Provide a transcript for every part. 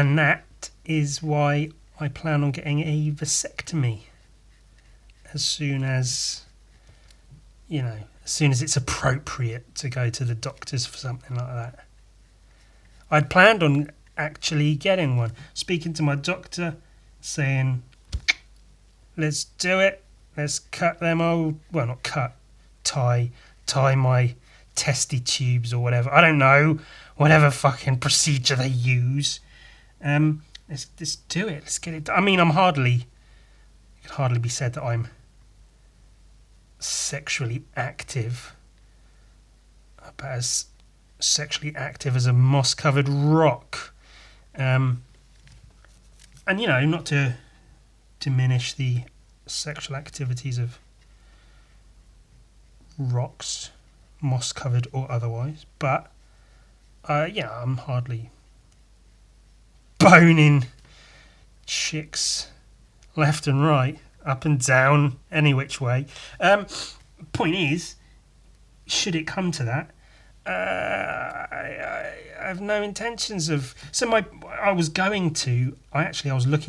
And that is why I plan on getting a vasectomy as soon as it's appropriate to go to the doctors for something like that. I'd planned on actually getting one. Speaking to my doctor, saying, let's do it. Let's cut them old... Well, not cut. Tie my testy tubes or whatever. I don't know. Whatever fucking procedure they use. Let's do it. Let's get it done. I mean, it could hardly be said that I'm sexually active. About as sexually active as a moss-covered rock. And, not to diminish the sexual activities of rocks, moss-covered or otherwise, but, I'm hardly boning chicks left and right, up and down, any which way. Point is, should it come to that, I have no intentions of... So I was looking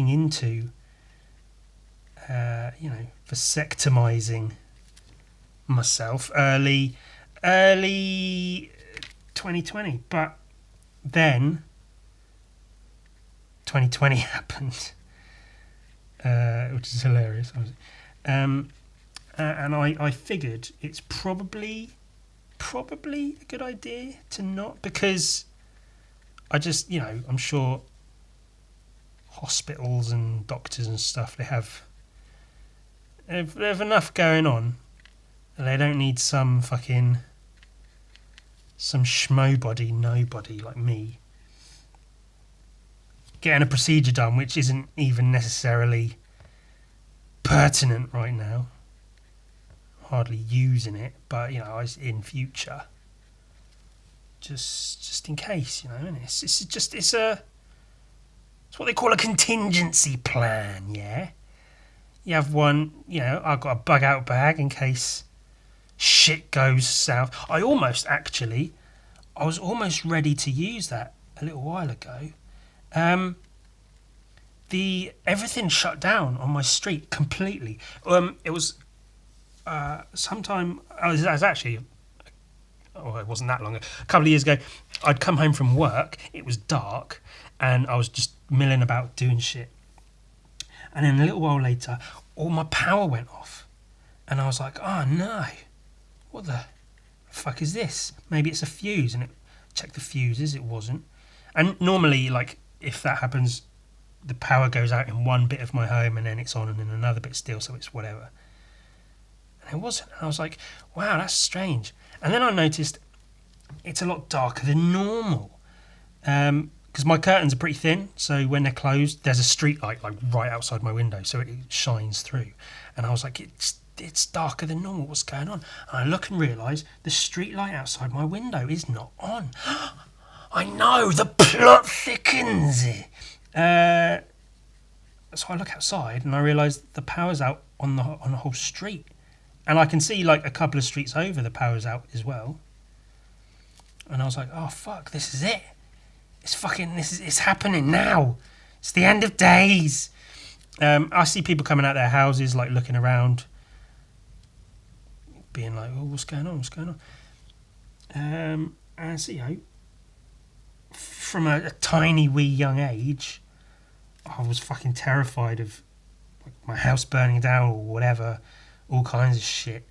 into, vasectomizing myself early 2020. But then 2020 happened, which is hilarious. And I figured it's probably a good idea to not, because I just, I'm sure hospitals and doctors and stuff, they have enough going on. They don't need some schmo nobody like me getting a procedure done which isn't even necessarily pertinent right now. Hardly using it, but in future, just in case, and it's what they call a contingency plan. Yeah, you have one. I've got a bug out bag in case shit goes south. I was almost ready to use that a little while ago. Everything shut down on my street completely. It was. It wasn't that long ago. A couple of years ago, I'd come home from work. It was dark, and I was just milling about doing shit. And then a little while later, all my power went off, and I was like, "Oh no, what the fuck is this? Maybe it's a fuse." And checked the fuses. It wasn't. And normally, if that happens, the power goes out in one bit of my home, and then it's on in another bit still. So it's whatever. And it wasn't. And I was like, wow, that's strange. And then I noticed it's a lot darker than normal. Because my curtains are pretty thin, so when they're closed, there's a street light right outside my window, so it shines through. And I was like, it's darker than normal. What's going on? And I look and realise the street light outside my window is not on. I know, the plot thickens. So I look outside and I realise the power's out on the whole street. And I can see a couple of streets over, the power's out as well. And I was like, oh fuck, this is it. It's happening now. It's the end of days. I see people coming out their houses, looking around, being like, oh, what's going on? And so, from a tiny wee young age, I was fucking terrified of my house burning down or whatever. All kinds of shit.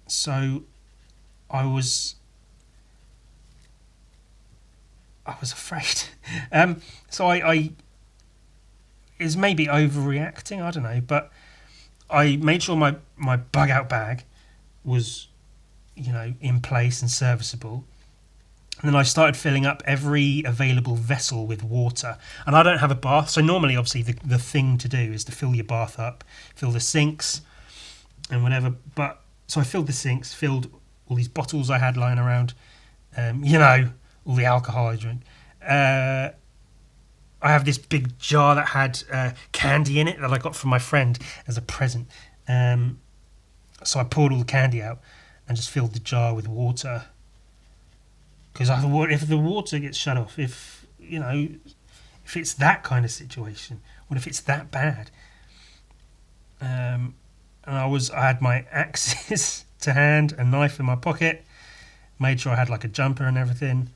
So I was afraid. So I is maybe overreacting, I don't know, but I made sure my bug out bag was, in place and serviceable. And then I started filling up every available vessel with water. And I don't have a bath, so normally, obviously, the thing to do is to fill your bath up, fill the sinks and whatever. But so I filled the sinks, filled all these bottles I had lying around, all the alcohol I drink. I have this big jar that had candy in it that I got from my friend as a present. So I poured all the candy out and just filled the jar with water. Because if the water gets shut off, if it's that kind of situation, what if it's that bad? And I had my axes to hand, a knife in my pocket, made sure I had like a jumper and everything,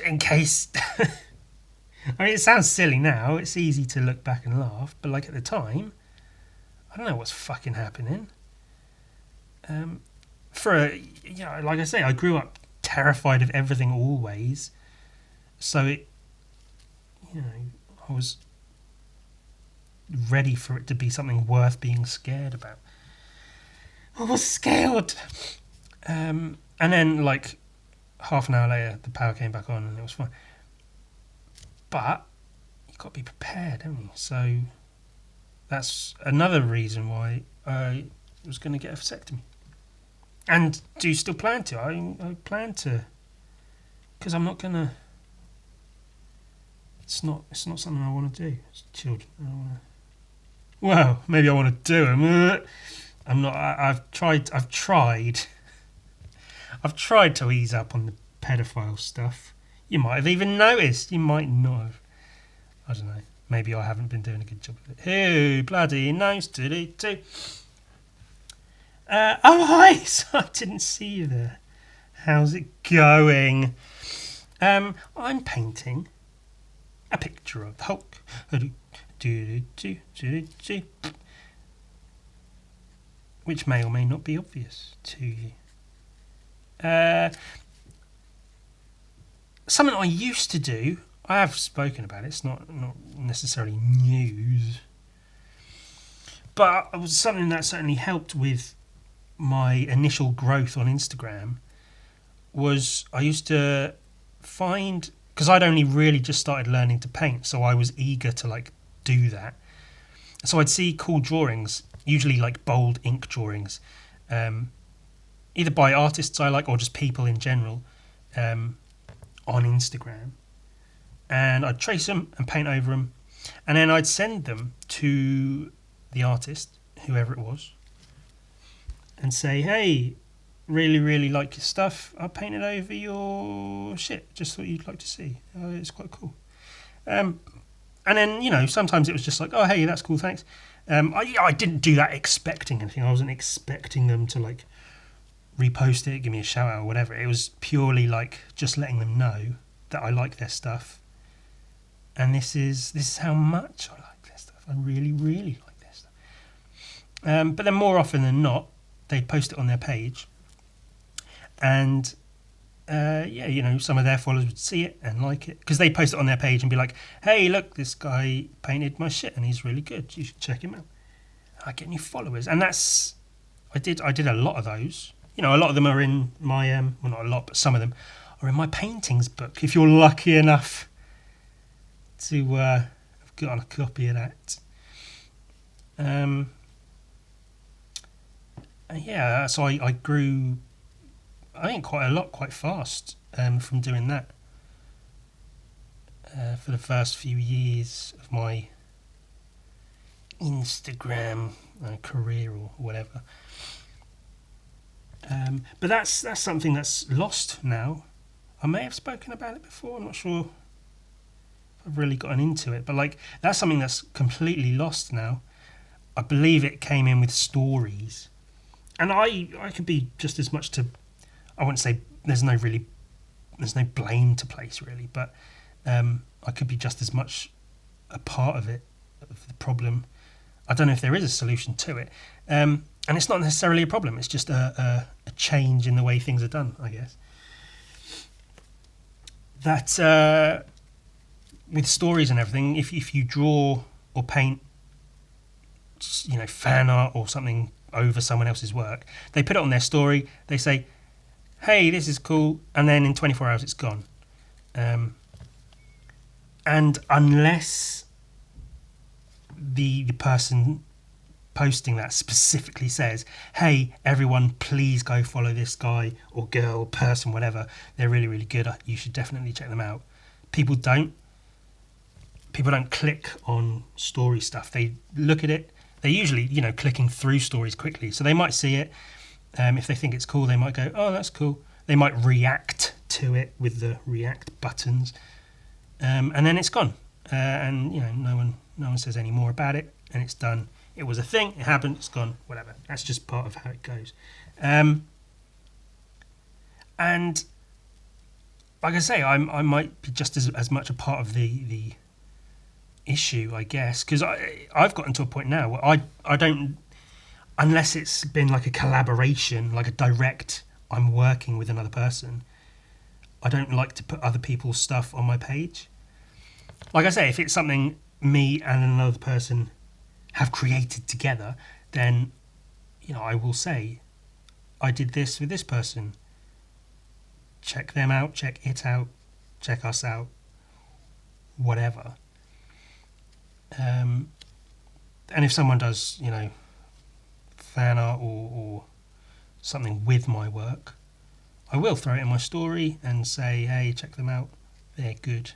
in case. I mean, it sounds silly now. It's easy to look back and laugh, but like at the time, I don't know what's fucking happening. Like I say, I grew up terrified of everything always, so I was ready for it to be something worth being scared about. I was scared. And then like half an hour later, the power came back on and it was fine. But you've got to be prepared, haven't you? So that's another reason why I was going to get a vasectomy. And do you still plan to? I plan to, because I'm not going to. It's not something I want to do. It's children. I don't want to. Well, maybe I want to do them. I'm not. I've tried to ease up on the pedophile stuff. You might have even noticed. You might not have. I don't know. Maybe I haven't been doing a good job of it. Who bloody knows? Too. Oh, hi! So I didn't see you there. How's it going? I'm painting a picture of the Hulk. Which may or may not be obvious to you. Something I used to do, I have spoken about it, it's not necessarily news, but it was something that certainly helped with my initial growth on Instagram. Was I used to find, because I'd only really just started learning to paint, so I was eager to like do that. So I'd see cool drawings, usually like bold ink drawings, either by artists I like or just people in general, on Instagram, and I'd trace them and paint over them, and then I'd send them to the artist, whoever it was, and say, hey, really, really like your stuff. I painted over your shit. Just thought you'd like to see. It's quite cool. And then, sometimes it was just like, oh, hey, that's cool, thanks. I didn't do that expecting anything. I wasn't expecting them to, like, repost it, give me a shout out or whatever. It was purely, like, just letting them know that I like their stuff. And this is how much I like their stuff. I really, really like their stuff. But then more often than not, they'd post it on their page. And, some of their followers would see it and like it. Because they post it on their page and be like, hey, look, this guy painted my shit and he's really good. You should check him out. I get new followers. And that's... I did a lot of those. A lot of them are in my... well, not a lot, but some of them are in my paintings book. If you're lucky enough to have got a copy of that. So I grew... I think quite a lot, quite fast, from doing that for the first few years of my Instagram career or whatever. But that's something that's lost now. I may have spoken about it before. I'm not sure if I've really gotten into it, but like that's something that's completely lost now. I believe it came in with stories, and I could be just as much to. I wouldn't say there's no blame to place really, but I could be just as much a part of it, of the problem. I don't know if there is a solution to it, and it's not necessarily a problem. It's just a change in the way things are done, I guess. That with stories and everything, if you draw or paint, fan art or something over someone else's work, they put it on their story. They say, hey, this is cool, and then in 24 hours it's gone. And unless the person posting that specifically says, hey, everyone, please go follow this guy or girl or person, whatever, they're really, really good, you should definitely check them out. People don't click on story stuff. They look at it, they're usually, clicking through stories quickly, so they might see it. If they think it's cool, they might go, oh, that's cool. They might react to it with the react buttons, and then it's gone, and no one says any more about it, and it's done. It was a thing, it happened, it's gone, whatever. That's just part of how it goes. And like I say, I might be just as much a part of the issue, I guess, because I've gotten to a point now where I don't, unless it's been like a collaboration, like a direct, I'm working with another person, I don't like to put other people's stuff on my page. Like I say, if it's something me and another person have created together, then I will say, I did this with this person. Check them out, check it out, check us out, whatever. And if someone does, fan art or something with my work, I will throw it in my story and say, hey, check them out, they're good.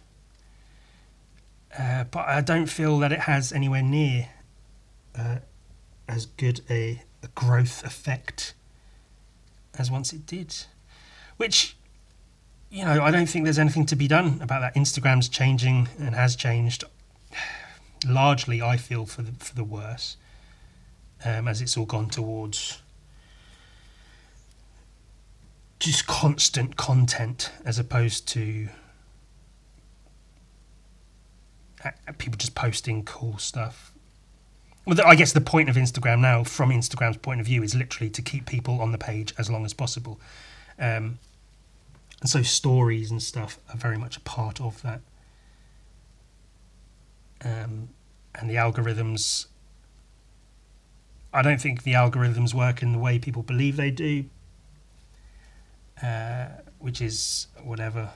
But I don't feel that it has anywhere near as good a growth effect as once it did. Which, I don't think there's anything to be done about that. Instagram's changing and has changed. Largely, I feel, for the worse, as it's all gone towards just constant content as opposed to people just posting cool stuff. Well, I guess the point of Instagram now, from Instagram's point of view, is literally to keep people on the page as long as possible. And so stories and stuff are very much a part of that. And the algorithms, I don't think the algorithms work in the way people believe they do, which is whatever.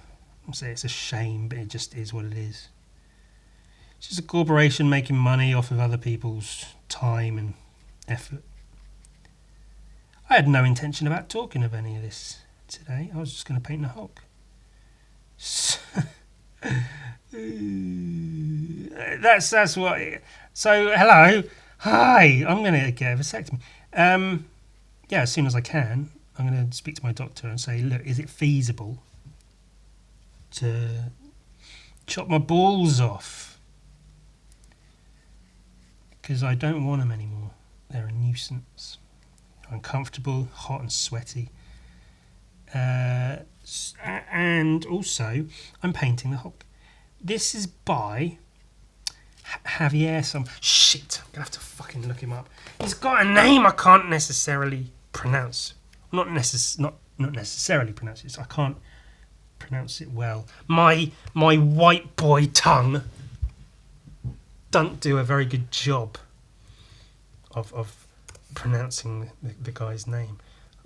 I'll say it's a shame, but it just is what it is. It's just a corporation making money off of other people's time and effort. I had no intention about talking of any of this today. I was just going to paint the Hulk. That's what. So hello, hi. I'm going to get a vasectomy. As soon as I can, I'm going to speak to my doctor and say, look, is it feasible to chop my balls off? Because I don't want them anymore. They're a nuisance. Uncomfortable, hot and sweaty. And also, I'm painting the Hulk. This is by Javier shit, I'm going to have to fucking look him up. He's got a name I can't necessarily pronounce. Not necessarily pronounce it. I can't pronounce it well. My white boy tongue don't do a very good job of pronouncing the guy's name.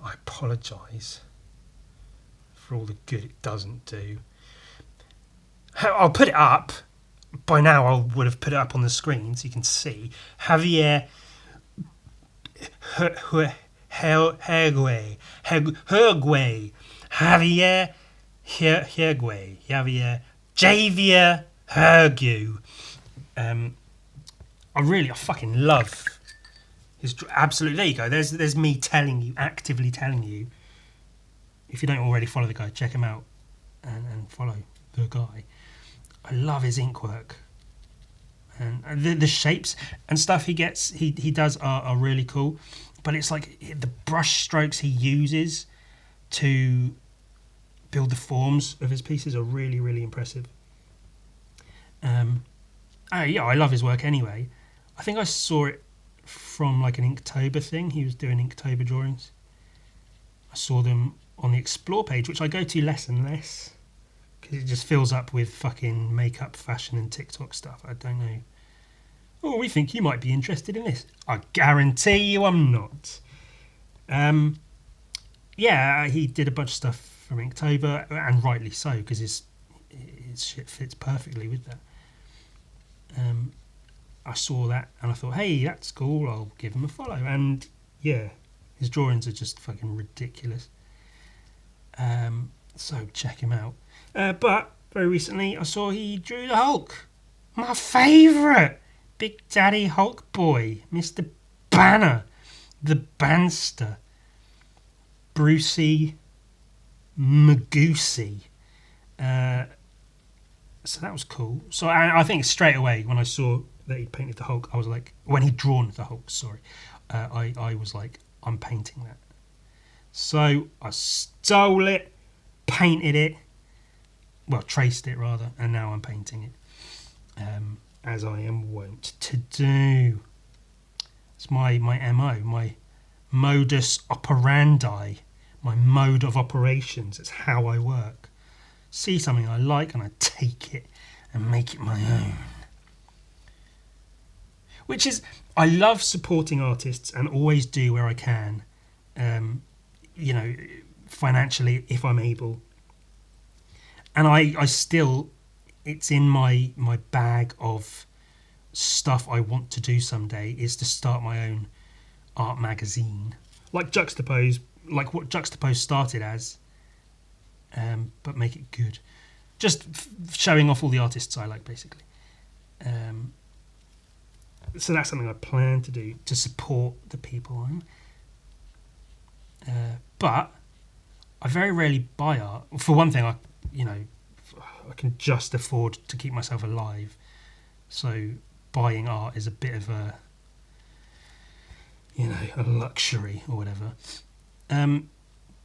I apologise for all the good it doesn't do. I'll put it up. By now I would have put it up on the screen so you can see. Javier Hergüe. Javier Hergüe. I fucking love his absolutely. There you go. There's me actively telling you. If you don't already follow the guy, check him out and follow the guy. I love his ink work, and the shapes and stuff he does are really cool. But it's like the brush strokes he uses to build the forms of his pieces are really, really impressive. I love his work anyway. I think I saw it from like an Inktober thing. He was doing Inktober drawings. I saw them on the Explore page, which I go to less and less because it just fills up with fucking makeup, fashion and TikTok stuff. I don't know. Oh, we think you might be interested in this. I guarantee you I'm not. He did a bunch of stuff from Inktober, and rightly so, because his shit fits perfectly with that. I saw that and I thought, hey, that's cool, I'll give him a follow. And yeah, his drawings are just fucking ridiculous. So check him out. But very recently I saw he drew the Hulk. My favourite! Big Daddy Hulk boy, Mr. Banner, the Banster, Brucey, Magoosey. So that was cool. So I think straight away when I saw that he painted the Hulk, I was like, when he'd drawn the Hulk, sorry, I was like, I'm painting that. So I stole it, painted it, well, traced it rather, and now I'm painting it, as I am wont to do. It's my MO, my modus operandi, my mode of operations. It's how I work. See something I like and I take it and make it my own. Which is, I love supporting artists and always do where I can, financially if I'm able. And I still, it's in my bag of stuff I want to do someday is to start my own art magazine. Like Juxtapose, like what Juxtapose started as. But make it good. Just showing off all the artists I like, basically. So that's something I plan to do to support the people I'm. But I very rarely buy art. For one thing, I can just afford to keep myself alive. So buying art is a bit of a luxury or whatever.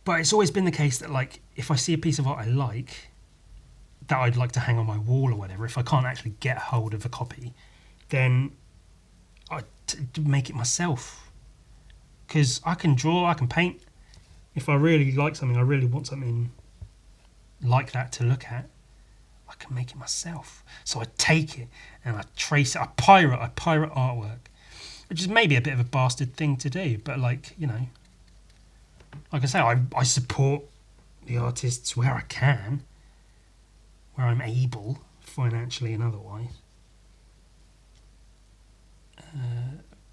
But it's always been the case that, like, if I see a piece of art I like, that I'd like to hang on my wall or whatever, if I can't actually get hold of a copy, then I make it myself. Because I can draw, I can paint. If I really like something, I really want something like that to look at, I can make it myself. So I take it and I trace it. I pirate artwork, which is maybe a bit of a bastard thing to do, but like I say, I support the artists where I can, where I'm able, financially and otherwise.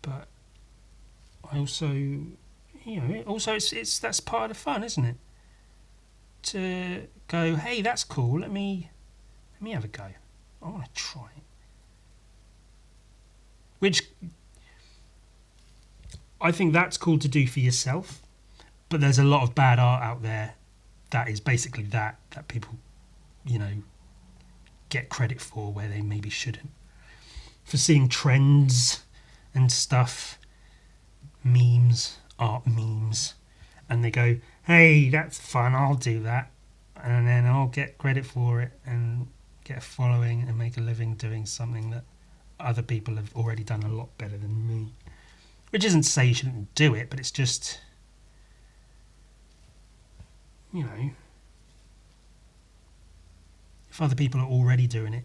But I also, it's that's part of the fun, isn't it? To go, hey, that's cool. Let me have a go. I want to try it. Which I think that's cool to do for yourself. But there's a lot of bad art out there that is basically that people, get credit for where they maybe shouldn't. For seeing trends and stuff, art memes, and they go, hey, that's fun, I'll do that. And then I'll get credit for it and get a following and make a living doing something that other people have already done a lot better than me. Which isn't to say you shouldn't do it, but it's just, if other people are already doing it,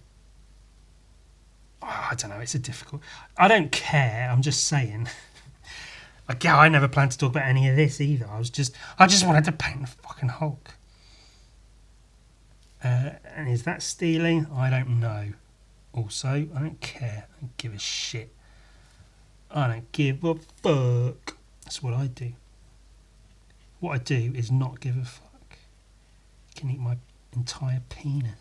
I don't know, it's a difficult. I don't care, I'm just saying. I never planned to talk about any of this either. I just wanted to paint the fucking Hulk. And is that stealing? I don't know. Also, I don't care. I don't give a shit. I don't give a fuck. That's what I do. What I do is not give a fuck. You can eat my entire penis.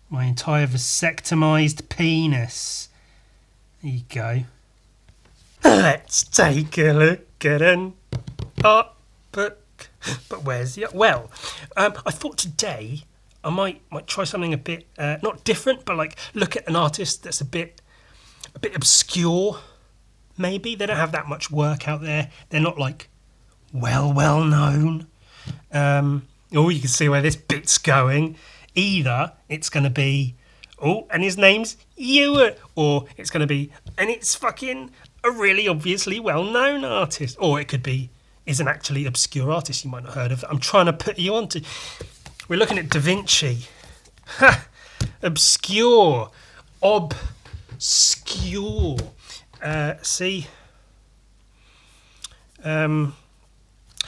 My entire vasectomized penis. There you go. Let's take a look at an art book. But where's the... Well, I thought today I might try something a bit... not different, but like look at an artist that's a bit obscure, maybe. They don't have that much work out there. They're not like well known. Or you can see where this bit's going. Either it's going to be, oh, and his name's Ewan, or it's going to be, and it's fucking a really obviously well-known artist. Or it could be, is an actually obscure artist you might not have heard of. I'm trying to put you onto. We're looking at Da Vinci. Ha! Obscure. Obscure. See?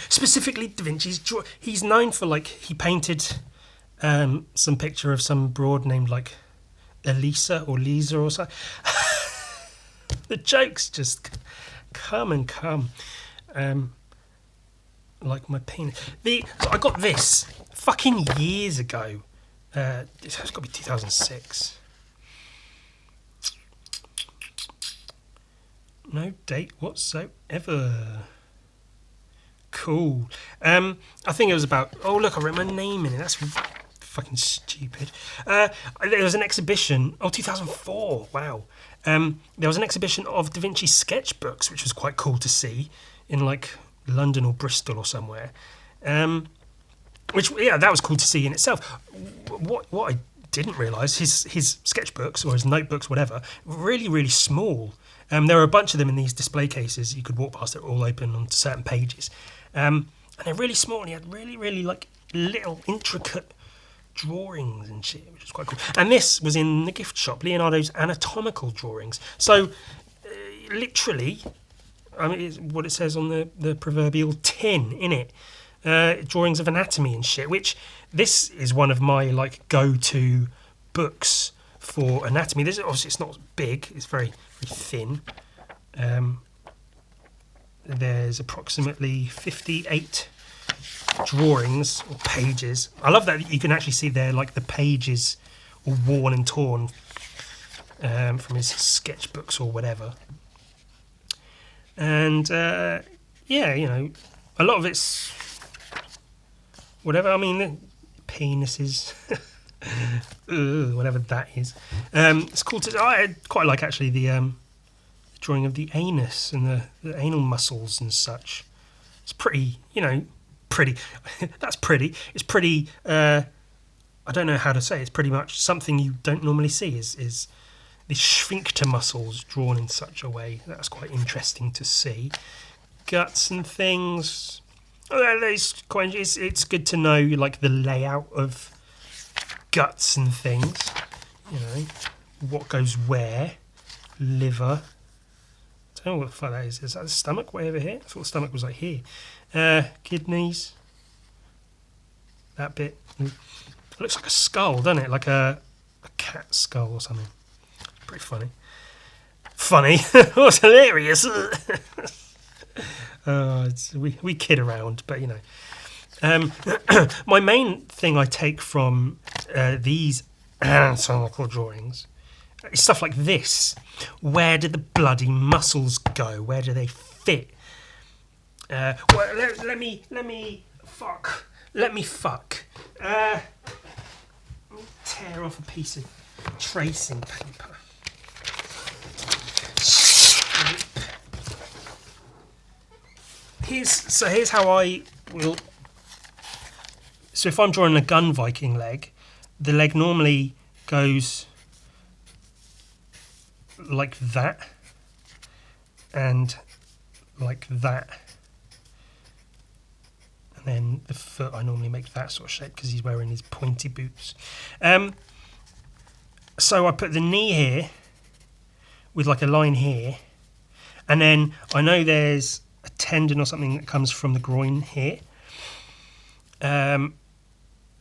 Specifically, Da Vinci's he's known for, like, he painted some picture of some broad named, like, Elisa or Lisa or something. The jokes just come and come. Like my penis. So I got this fucking years ago. It's got to be 2006. No date whatsoever. Cool. I think it was about. Oh look, I wrote my name in it. That's fucking stupid. There was an exhibition. Oh, 2004. Wow. There was an exhibition of Da Vinci sketchbooks, which was quite cool to see in like London or Bristol or somewhere. Which that was cool to see in itself. What I didn't realise, his sketchbooks or his notebooks, whatever, really really small. There were a bunch of them in these display cases. You could walk past it all open on certain pages. And they're really small, and he had really, really like little intricate drawings and shit, which was quite cool. And this was in the gift shop, Leonardo's Anatomical drawings. So, literally, I mean, it's what it says on the proverbial tin, innit? Drawings of anatomy and shit, which this is one of my like go-to books for anatomy. This obviously it's not big; it's very, very thin. There's approximately 58 drawings or pages. I love that you can actually see there like the pages all worn and torn from his sketchbooks or whatever. And a lot of it's whatever. I mean, penises, whatever that is. It's cool to. I quite like actually the drawing of the anus and the anal muscles and such. It's pretty, pretty. That's pretty. It's pretty. I don't know how to say. It's pretty much something you don't normally see. Is the sphincter muscles drawn in such a way. That's quite interesting to see. Guts and things. It's good to know like the layout of guts and things. What goes where. Liver. I don't know what the fuck that is. Is that the stomach way over here? I thought the stomach was like here. Kidneys. That bit. It looks like a skull, doesn't it? Like a cat skull or something. Pretty funny. Funny? What's hilarious? We kid around, but my main thing I take from these anatomical drawings is stuff like this. Where do the bloody muscles go? Where do they fit? Let me fuck. Let me tear off a piece of tracing paper. Here's how I will. So if I'm drawing a gun Viking leg, the leg normally goes like that and like that, and then the foot I normally make that sort of shape because he's wearing his pointy boots. So I put the knee here with like a line here, and then I know there's a tendon or something that comes from the groin here, and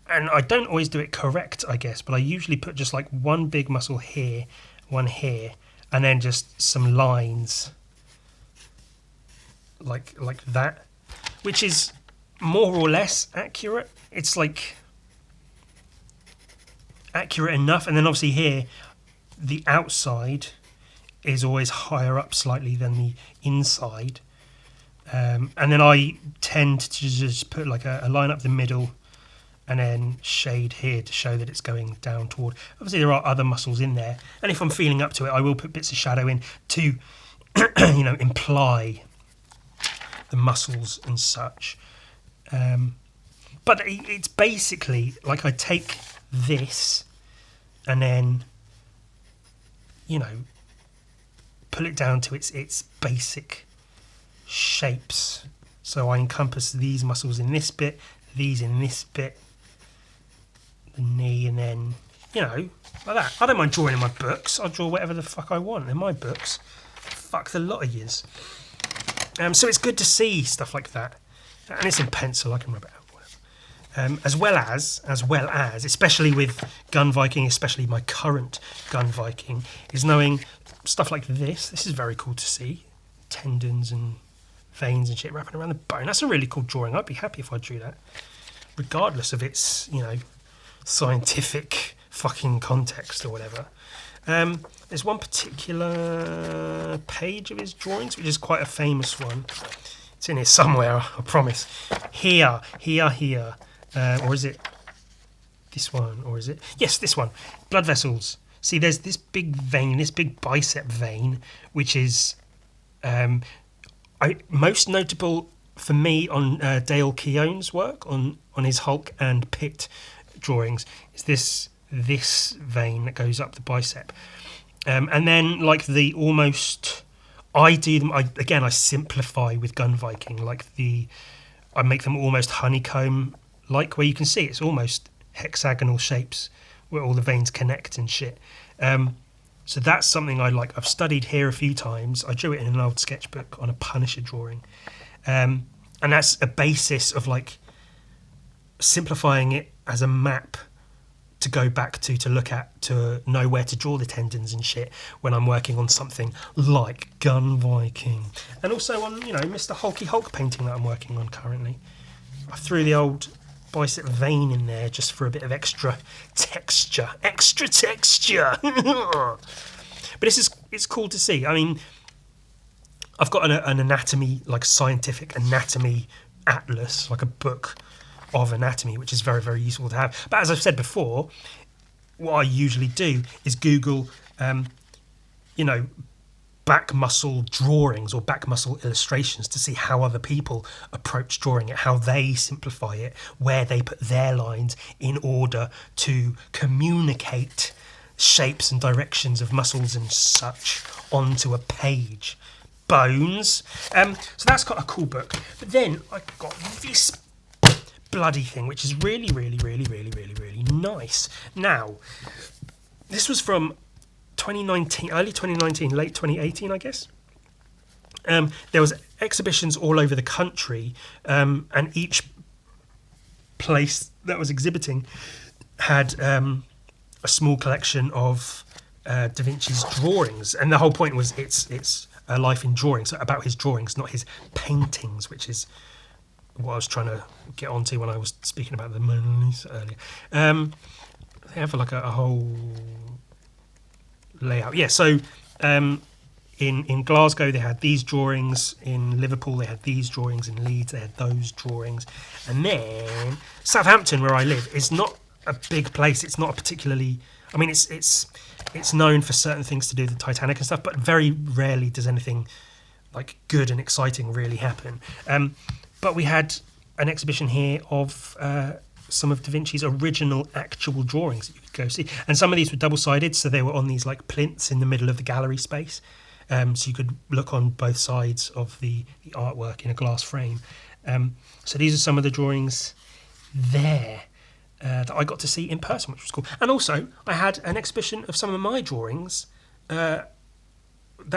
I don't always do it correct, I guess, but I usually put just like one big muscle here, one here, and then just some lines like that, which is more or less accurate. It's like accurate enough. And then obviously here the outside is always higher up slightly than the inside, and then I tend to just put like a line up the middle and then shade here to show that it's going down toward. Obviously there are other muscles in there, and if I'm feeling up to it I will put bits of shadow in to imply the muscles and such. But it's basically like I take this and then pull it down to its basic shapes. So I encompass these muscles in this bit, these in this bit, the knee, and then like that. I don't mind drawing in my books. I'll draw whatever the fuck I want in my books. Fuck the lot of years. So it's good to see stuff like that, and it's in pencil. I can rub it out, whatever. As well as, especially with Gun Viking, especially my current Gun Viking, is knowing stuff like this. This is very cool to see. Tendons and veins and shit wrapping around the bone. That's a really cool drawing. I'd be happy if I drew that, regardless of its, scientific fucking context or whatever. There's one particular page of his drawings, which is quite a famous one. It's in here somewhere, I promise. Here. Or is it this one? Or is it? Yes, this one. Blood vessels. See, there's this big vein, this big bicep vein, which is most notable for me on Dale Keown's work, on his Hulk and Pit drawings, is this vein that goes up the bicep. And then, like, the almost... I do them... I simplify with Gun Viking. I make them almost honeycomb-like, where you can see it's almost hexagonal shapes where all the veins connect and shit. So that's something I like. I've studied here a few times. I drew it in an old sketchbook on a Punisher drawing. And that's a basis of, like, simplifying it as a map to go back to look at, to know where to draw the tendons and shit when I'm working on something like Gun Viking. And also on, Mr. Hulky Hulk painting that I'm working on currently. I threw the old bicep vein in there just for a bit of extra texture. But it's cool to see. I mean, I've got an anatomy, like scientific anatomy atlas, like a book of anatomy, which is very, very useful to have. But as I've said before, what I usually do is Google, back muscle drawings or back muscle illustrations to see how other people approach drawing it, how they simplify it, where they put their lines in order to communicate shapes and directions of muscles and such onto a page. Bones. So that's got a cool book. But then I got this bloody thing, which is really, really, really, really, really, really nice. Now, this was from 2019, early 2019, late 2018, I guess. There was exhibitions all over the country, and each place that was exhibiting had a small collection of Da Vinci's drawings, and the whole point was it's a life in drawings, so about his drawings, not his paintings, which is what I was trying to get onto when I was speaking about the Mona Lisa earlier. They have like a whole layout. Yeah, so in Glasgow they had these drawings, in Liverpool they had these drawings, in Leeds they had those drawings, and then Southampton, where I live, is not a big place. It's not a particularly... I mean, it's known for certain things to do with the Titanic and stuff, but very rarely does anything like good and exciting really happen. But we had an exhibition here of some of Da Vinci's original actual drawings that you could go see. And some of these were double-sided, so they were on these like plinths in the middle of the gallery space. So you could look on both sides of the artwork in a glass frame. So these are some of the drawings there that I got to see in person, which was cool. And also, I had an exhibition of some of my drawings that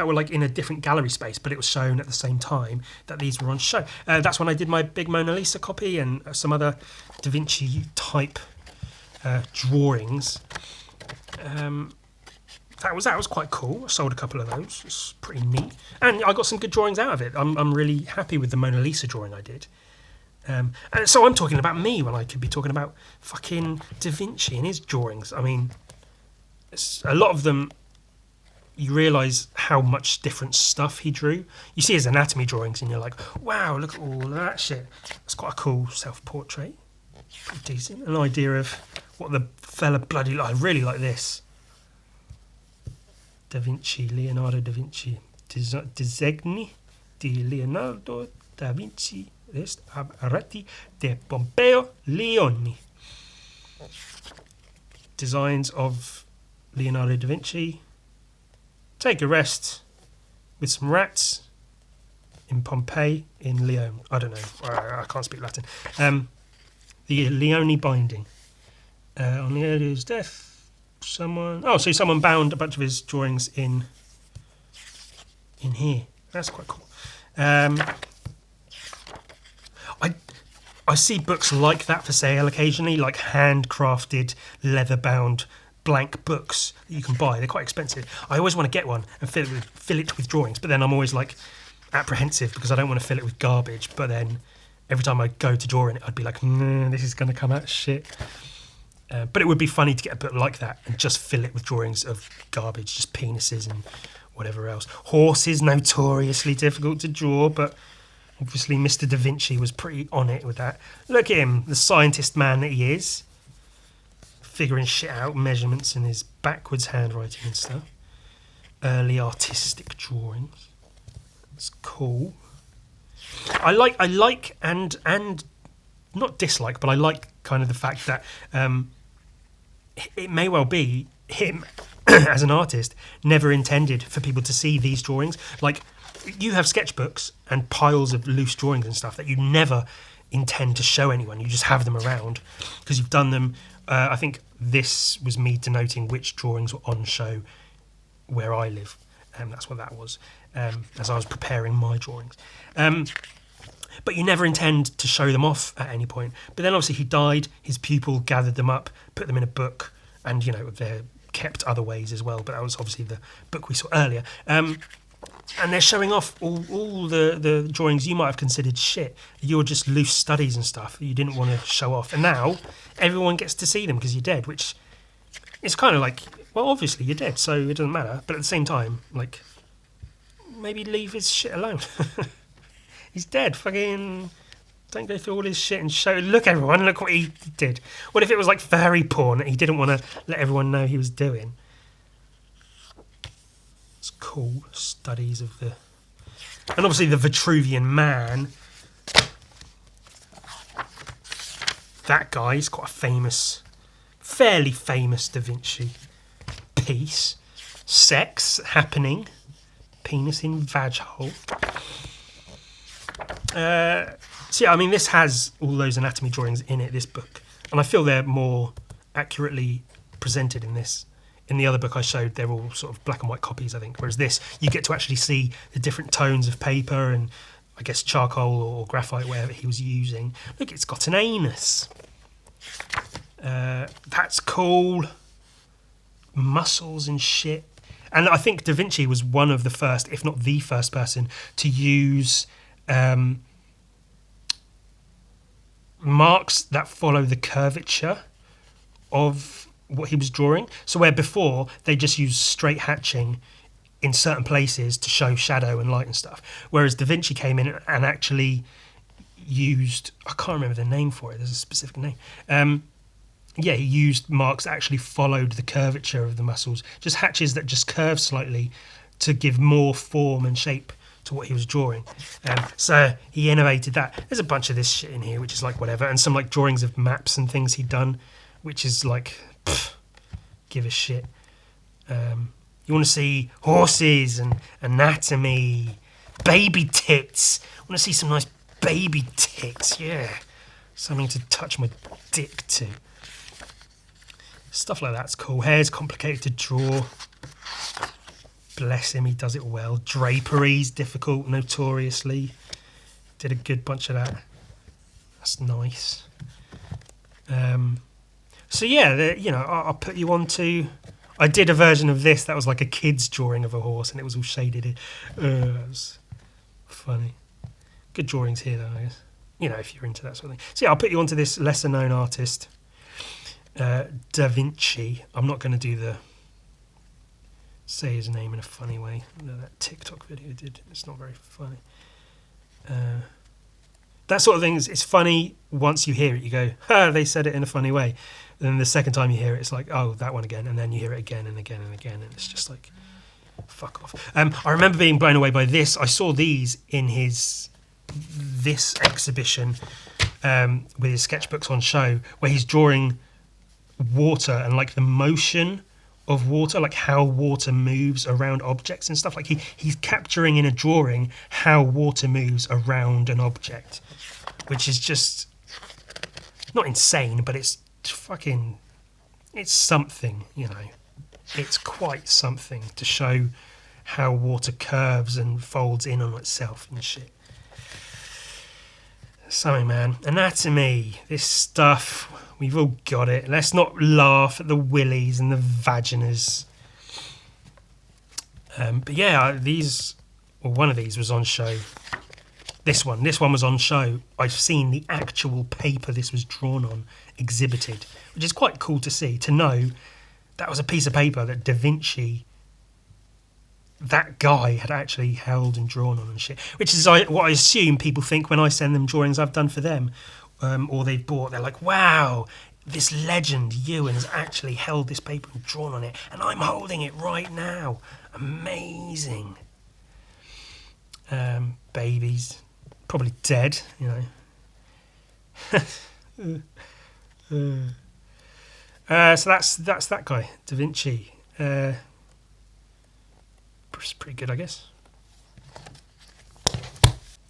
were like in a different gallery space, but it was shown at the same time that these were on show. That's when I did my big Mona Lisa copy and some other Da Vinci type drawings. That was quite cool. I sold a couple of those. It's pretty neat, and I got some good drawings out of it. I'm really happy with the Mona Lisa drawing I did. And so I'm talking about me when I could be talking about fucking Da Vinci and his drawings. I mean, a lot of them, you realise how much different stuff he drew. You see his anatomy drawings and you're like, wow, look at all of that shit. It's quite a cool self-portrait. Pretty decent. An idea of what the fella bloody like. I really like this. Da Vinci, Leonardo da Vinci. Disegni di Leonardo da Vinci Rest Arati de Pompeo Leoni. Designs of Leonardo da Vinci. Take a rest with some rats in Pompeii in Leon. I don't know. I can't speak Latin. The Leone binding. On Leonardo's death, someone bound a bunch of his drawings in here. That's quite cool. I see books like that for sale occasionally, like handcrafted, leather-bound blank books that you can buy. They're quite expensive. I always want to get one and fill it with drawings, but then I'm always like apprehensive because I don't want to fill it with garbage. But then every time I go to draw in it, I'd be like, this is going to come out shit. But it would be funny to get a book like that and just fill it with drawings of garbage, just penises and whatever else. Horses, notoriously difficult to draw, but Obviously, Mr. Da Vinci was pretty on it with that. Look at him, the scientist man that he is. Figuring shit out, measurements in his backwards handwriting and stuff. Early artistic drawings. It's cool. I like and not dislike, but I like kind of the fact that it may well be him as an artist never intended for people to see these drawings. Like, you have sketchbooks and piles of loose drawings and stuff that you never intend to show anyone. You just have them around because you've done them. I think this was me denoting which drawings were on show where I live. That's what that was, as I was preparing my drawings. But you never intend to show them off at any point. But then obviously he died, his pupil gathered them up, put them in a book, and, you know, they're kept other ways as well. But that was obviously the book we saw earlier. And they're showing off all the drawings you might have considered shit. You're just loose studies and stuff that you didn't want to show off. And now everyone gets to see them because you're dead, which is kind of like, well, obviously you're dead, so it doesn't matter. But at the same time, like, maybe leave his shit alone. He's dead. Fucking don't go through all his shit and show. Look, everyone, look what he did. What if it was like fairy porn that he didn't want to let everyone know he was doing? It's cool. Studies of the... And obviously the Vitruvian Man. That guy is quite a famous, fairly famous Da Vinci piece. Sex happening. Penis in vag hole. So yeah, I mean, this has all those anatomy drawings in it, this book. And I feel they're more accurately presented in this. In the other book I showed, they're all sort of black and white copies, I think. Whereas this, you get to actually see the different tones of paper and, I guess, charcoal or graphite, whatever he was using. Look, it's got an anus. That's cool. Muscles and shit. And I think Da Vinci was one of the first, if not the first person, to use marks that follow the curvature of what he was drawing. So where before they just used straight hatching in certain places to show shadow and light and stuff, whereas Da Vinci came in and actually used, I can't remember the name for it, there's a specific name. He used marks that actually followed the curvature of the muscles, just hatches that just curve slightly to give more form and shape to what he was drawing. So he innovated that. There's a bunch of this shit in here, which is like whatever, and some like drawings of maps and things he'd done, which is like, give a shit. You want to see horses and anatomy, baby tits. I want to see some nice baby tits, yeah. Something to touch my dick to. Stuff like that's cool. Hair's complicated to draw. Bless him, he does it well. Drapery's difficult, notoriously. Did a good bunch of that. That's nice. So yeah, I'll put you on to... I did a version of this that was like a kid's drawing of a horse and it was all shaded in. It was funny. Good drawings here though, I guess. You know, if you're into that sort of thing. So yeah, I'll put you on to this lesser known artist, Da Vinci. I'm not going to say his name in a funny way. That TikTok video did. It's not very funny. That sort of thing it's funny once you hear it. You go, they said it in a funny way. And then the second time you hear it, it's like, oh, that one again. And then you hear it again and again and again. And it's just like, fuck off. I remember being blown away by this. I saw these in this exhibition with his sketchbooks on show, where he's drawing water and like the motion of water, like how water moves around objects and stuff. Like he's capturing in a drawing how water moves around an object, which is just not insane, but it's something, you know. It's quite something to show how water curves and folds in on itself and shit. Something, man. Anatomy, this stuff, we've all got it. Let's not laugh at the willies and the vaginas. But yeah, one of these was on show. This one was on show. I've seen the actual paper this was drawn on exhibited, which is quite cool to see, to know that was a piece of paper that Da Vinci that guy had actually held and drawn on and shit. Which is what I assume people think when I send them drawings I've done for them, or they've bought. They're like, wow, this legend Ewan has actually held this paper and drawn on it, and I'm holding it right now. Amazing. Babies, probably dead, you know. So that's that guy, Da Vinci. It's pretty good, I guess.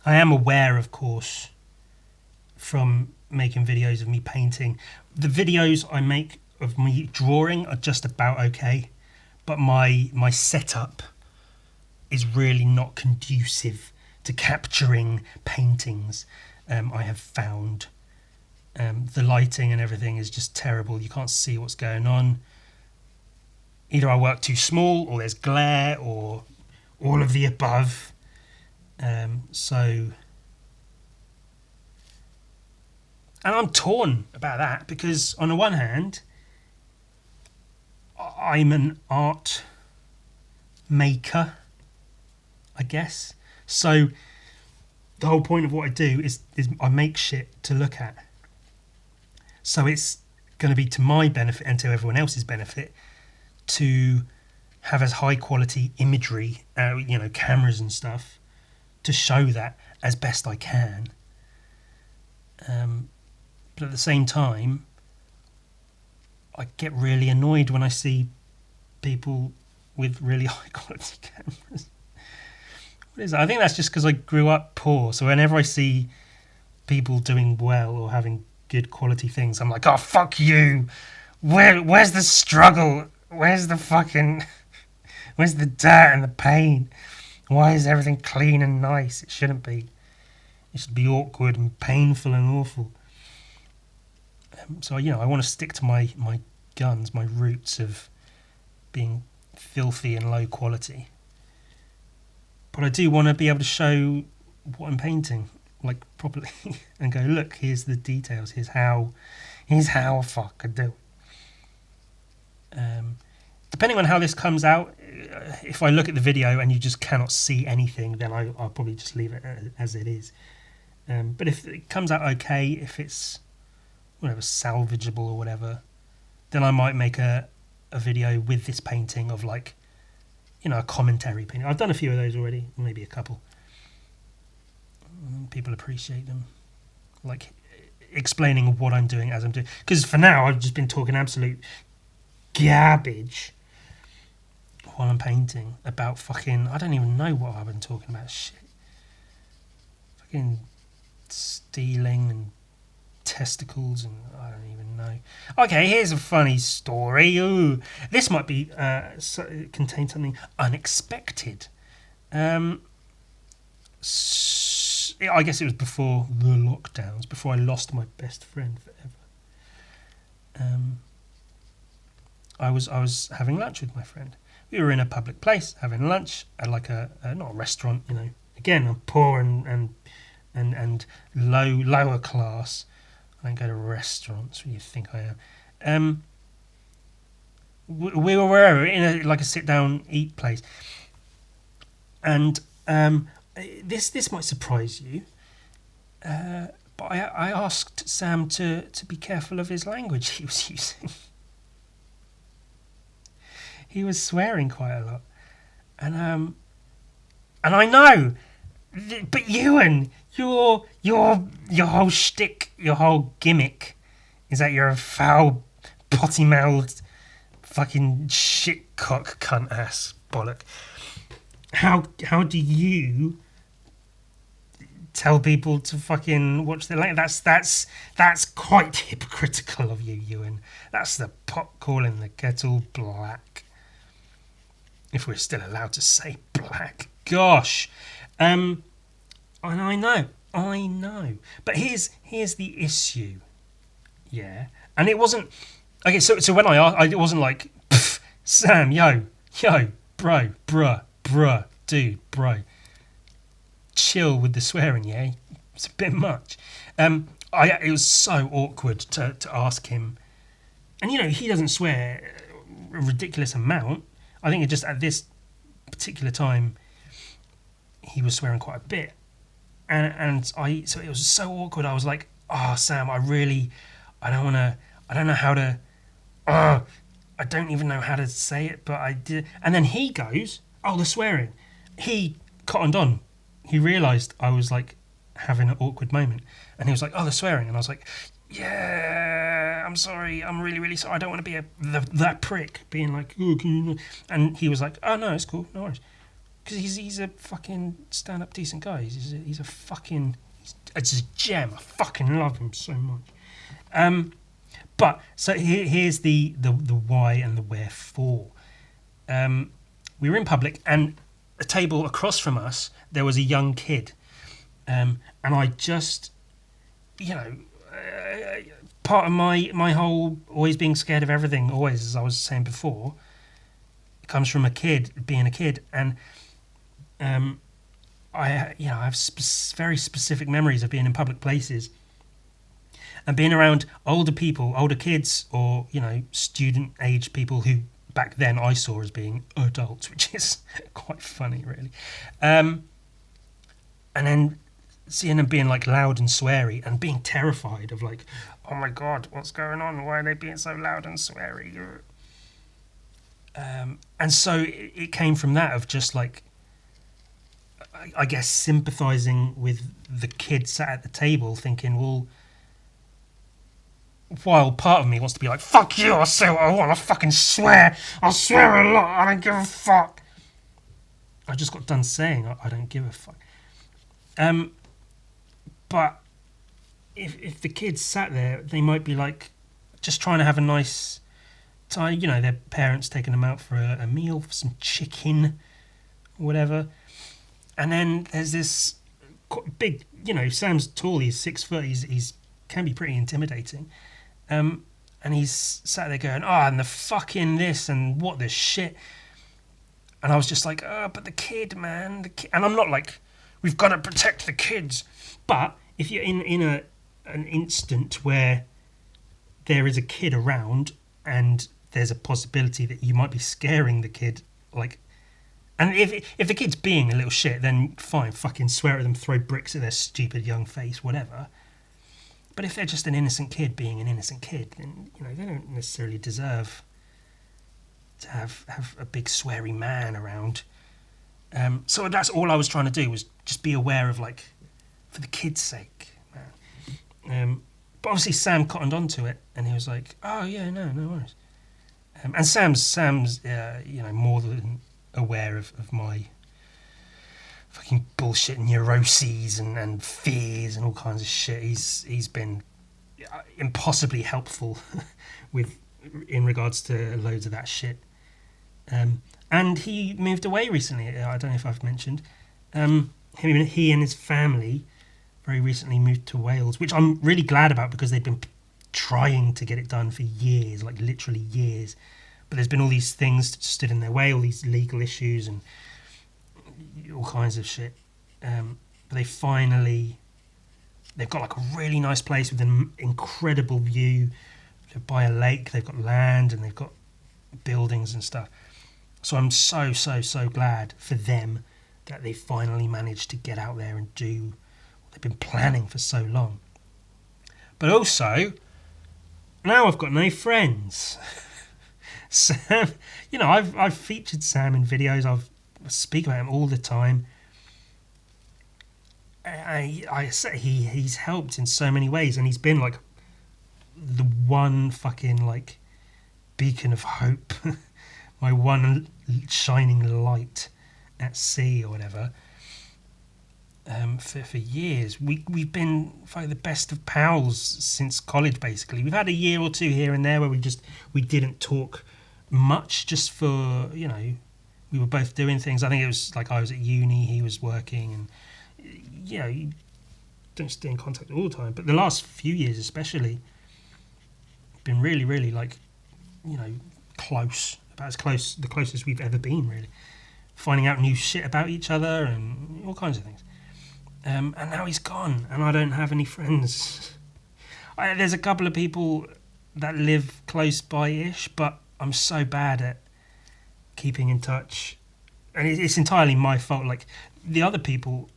I am aware, of course, from making videos of me painting, the videos I make of me drawing are just about okay, but my setup is really not conducive to capturing paintings. I have found the lighting and everything is just terrible. You can't see what's going on. Either I work too small, or there's glare, or all of the above. And I'm torn about that, because on the one hand, I'm an art maker, I guess. So the whole point of what I do is I make shit to look at. So it's going to be to my benefit and to everyone else's benefit to have as high quality imagery, cameras and stuff, to show that as best I can. But at the same time, I get really annoyed when I see people with really high quality cameras. What is that? I think that's just because I grew up poor. So whenever I see people doing well or having good quality things, I'm like, oh, fuck you. Where's the struggle? Where's the dirt and the pain? Why is everything clean and nice? It shouldn't be. It should be awkward and painful and awful. So, I want to stick to my guns, my roots of being filthy and low quality. But I do want to be able to show what I'm painting, like, properly, and go, look, here's the details, here's how I fucking do it. Depending on how this comes out, if I look at the video and you just cannot see anything, then I'll probably just leave it as it is. But if it comes out okay, if it's whatever, salvageable or whatever, then I might make a video with this painting of, like, a commentary painting. I've done a few of those already, maybe a couple. People appreciate them, like explaining what I'm doing as I'm doing. Because for now, I've just been talking absolute garbage while I'm painting about fucking, I don't even know what I've been talking about. Shit, fucking stealing and testicles, and I don't even know. Okay, here's a funny story. Ooh, this might be contain something unexpected. I guess it was before the lockdowns, before I lost my best friend forever. I was having lunch with my friend. We were in a public place having lunch at like a not a restaurant, Again, I'm poor and lower class. I don't go to restaurants. What do you think I am? We were wherever in a sit down eat place, and this might surprise you, but I asked Sam to be careful of his language he was using. He was swearing quite a lot, and I know, but Ewan, your whole shtick, your whole gimmick, is that you're a foul, potty-mouthed, fucking shitcock cunt ass bollock. How do you tell people to fucking watch their language? That's quite hypocritical of you, Ewan. That's the pot calling the kettle black. If we're still allowed to say black. Gosh. And I know. But here's the issue. Yeah. And it wasn't... Okay, so when it wasn't like, Sam, yo, bro, bruh, dude, bro. Chill with the swearing, yeah? It's a bit much. It was so awkward to ask him. And, he doesn't swear a ridiculous amount. I think it just at this particular time, he was swearing quite a bit, and so it was so awkward. I was like, "Oh, Sam, I don't want to. I don't know how to. I don't even know how to say it, but I did." And then he goes, "Oh, the swearing." He cottoned on. He realised I was like having an awkward moment, and he was like, "Oh, the swearing," and I was like, "Yeah, I'm sorry. I'm really, really sorry. I don't want to be that prick being like, oh, can you?" And he was like, "Oh no, it's cool, no worries," because he's a fucking stand-up decent guy. He's a fucking it's a gem. I fucking love him so much. But so here's the why and the wherefore. We were in public, and a table across from us there was a young kid, and I just, part of my whole always being scared of everything, always, as I was saying before, comes from a kid being a kid, and I have very specific memories of being in public places and being around older people, older kids, or student age people who back then I saw as being adults, which is quite funny, really. And then seeing them being like loud and sweary and being terrified of like, oh my god, what's going on? Why are they being so loud and sweary? And so it came from that of just like, I guess, sympathising with the kid sat at the table, thinking, well, while part of me wants to be like, fuck you, I'll say what I want, I'll fucking swear, I'll swear a lot, I don't give a fuck. I just got done saying I don't give a fuck. But if the kids sat there, they might be like just trying to have a nice time, their parents taking them out for a meal, for some chicken, whatever. And then there's this big, Sam's tall, he's 6 foot, he's can be pretty intimidating. And he's sat there going, and the fucking this and what the shit. And I was just like, but the kid, man. And I'm not like, we've got to protect the kids. But if you're in an instant where there is a kid around and there's a possibility that you might be scaring the kid, like, and if the kid's being a little shit, then fine, fucking swear at them, throw bricks at their stupid young face, whatever. But if they're just an innocent kid being an innocent kid, then they don't necessarily deserve to have a big sweary man around. So that's all I was trying to do, was just be aware of, like, for the kid's sake, man. But obviously Sam cottoned onto it, and he was like, "Oh yeah, no worries." And Sam's more than aware of my fucking bullshit neuroses and fears and all kinds of shit. He's been impossibly helpful in regards to loads of that shit. And he moved away recently. I don't know if I've mentioned. He and his family very recently moved to Wales, which I'm really glad about, because they've been trying to get it done for years, like literally years. But there's been all these things that stood in their way, all these legal issues and all kinds of shit. But they've got like a really nice place with an incredible view. They're by a lake, they've got land, and they've got buildings and stuff. So I'm so glad for them that they finally managed to get out there and do what they've been planning for so long. But also, now I've got no friends. Sam, I've featured Sam in videos. I speak about him all the time. I say he's helped in so many ways, and he's been like the one fucking like beacon of hope, my one shining light at sea or whatever. For years, we've been the best of pals since college. Basically, we've had a year or two here and there where we didn't talk much, just for we were both doing things. I think it was like I was at uni, he was working, and you don't stay in contact all the time. But the last few years, especially, been really, really like close, about the closest we've ever been. Really, finding out new shit about each other and all kinds of things. And now he's gone, and I don't have any friends. There's a couple of people that live close by-ish, but I'm so bad at keeping in touch. and it's entirely my fault. Like the other people,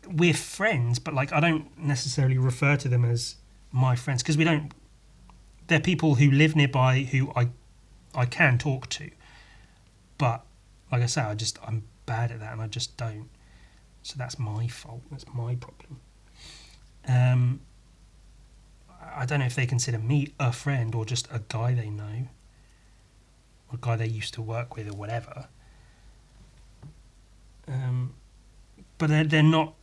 we're friends, but like I don't necessarily refer to them as my friends because we don't. They're people who live nearby who I can talk to, but like I say, I'm bad at that and I just don't. So that's my fault. That's my problem. I don't know if they consider me a friend or just a guy they know, or a guy they used to work with or whatever. But they're not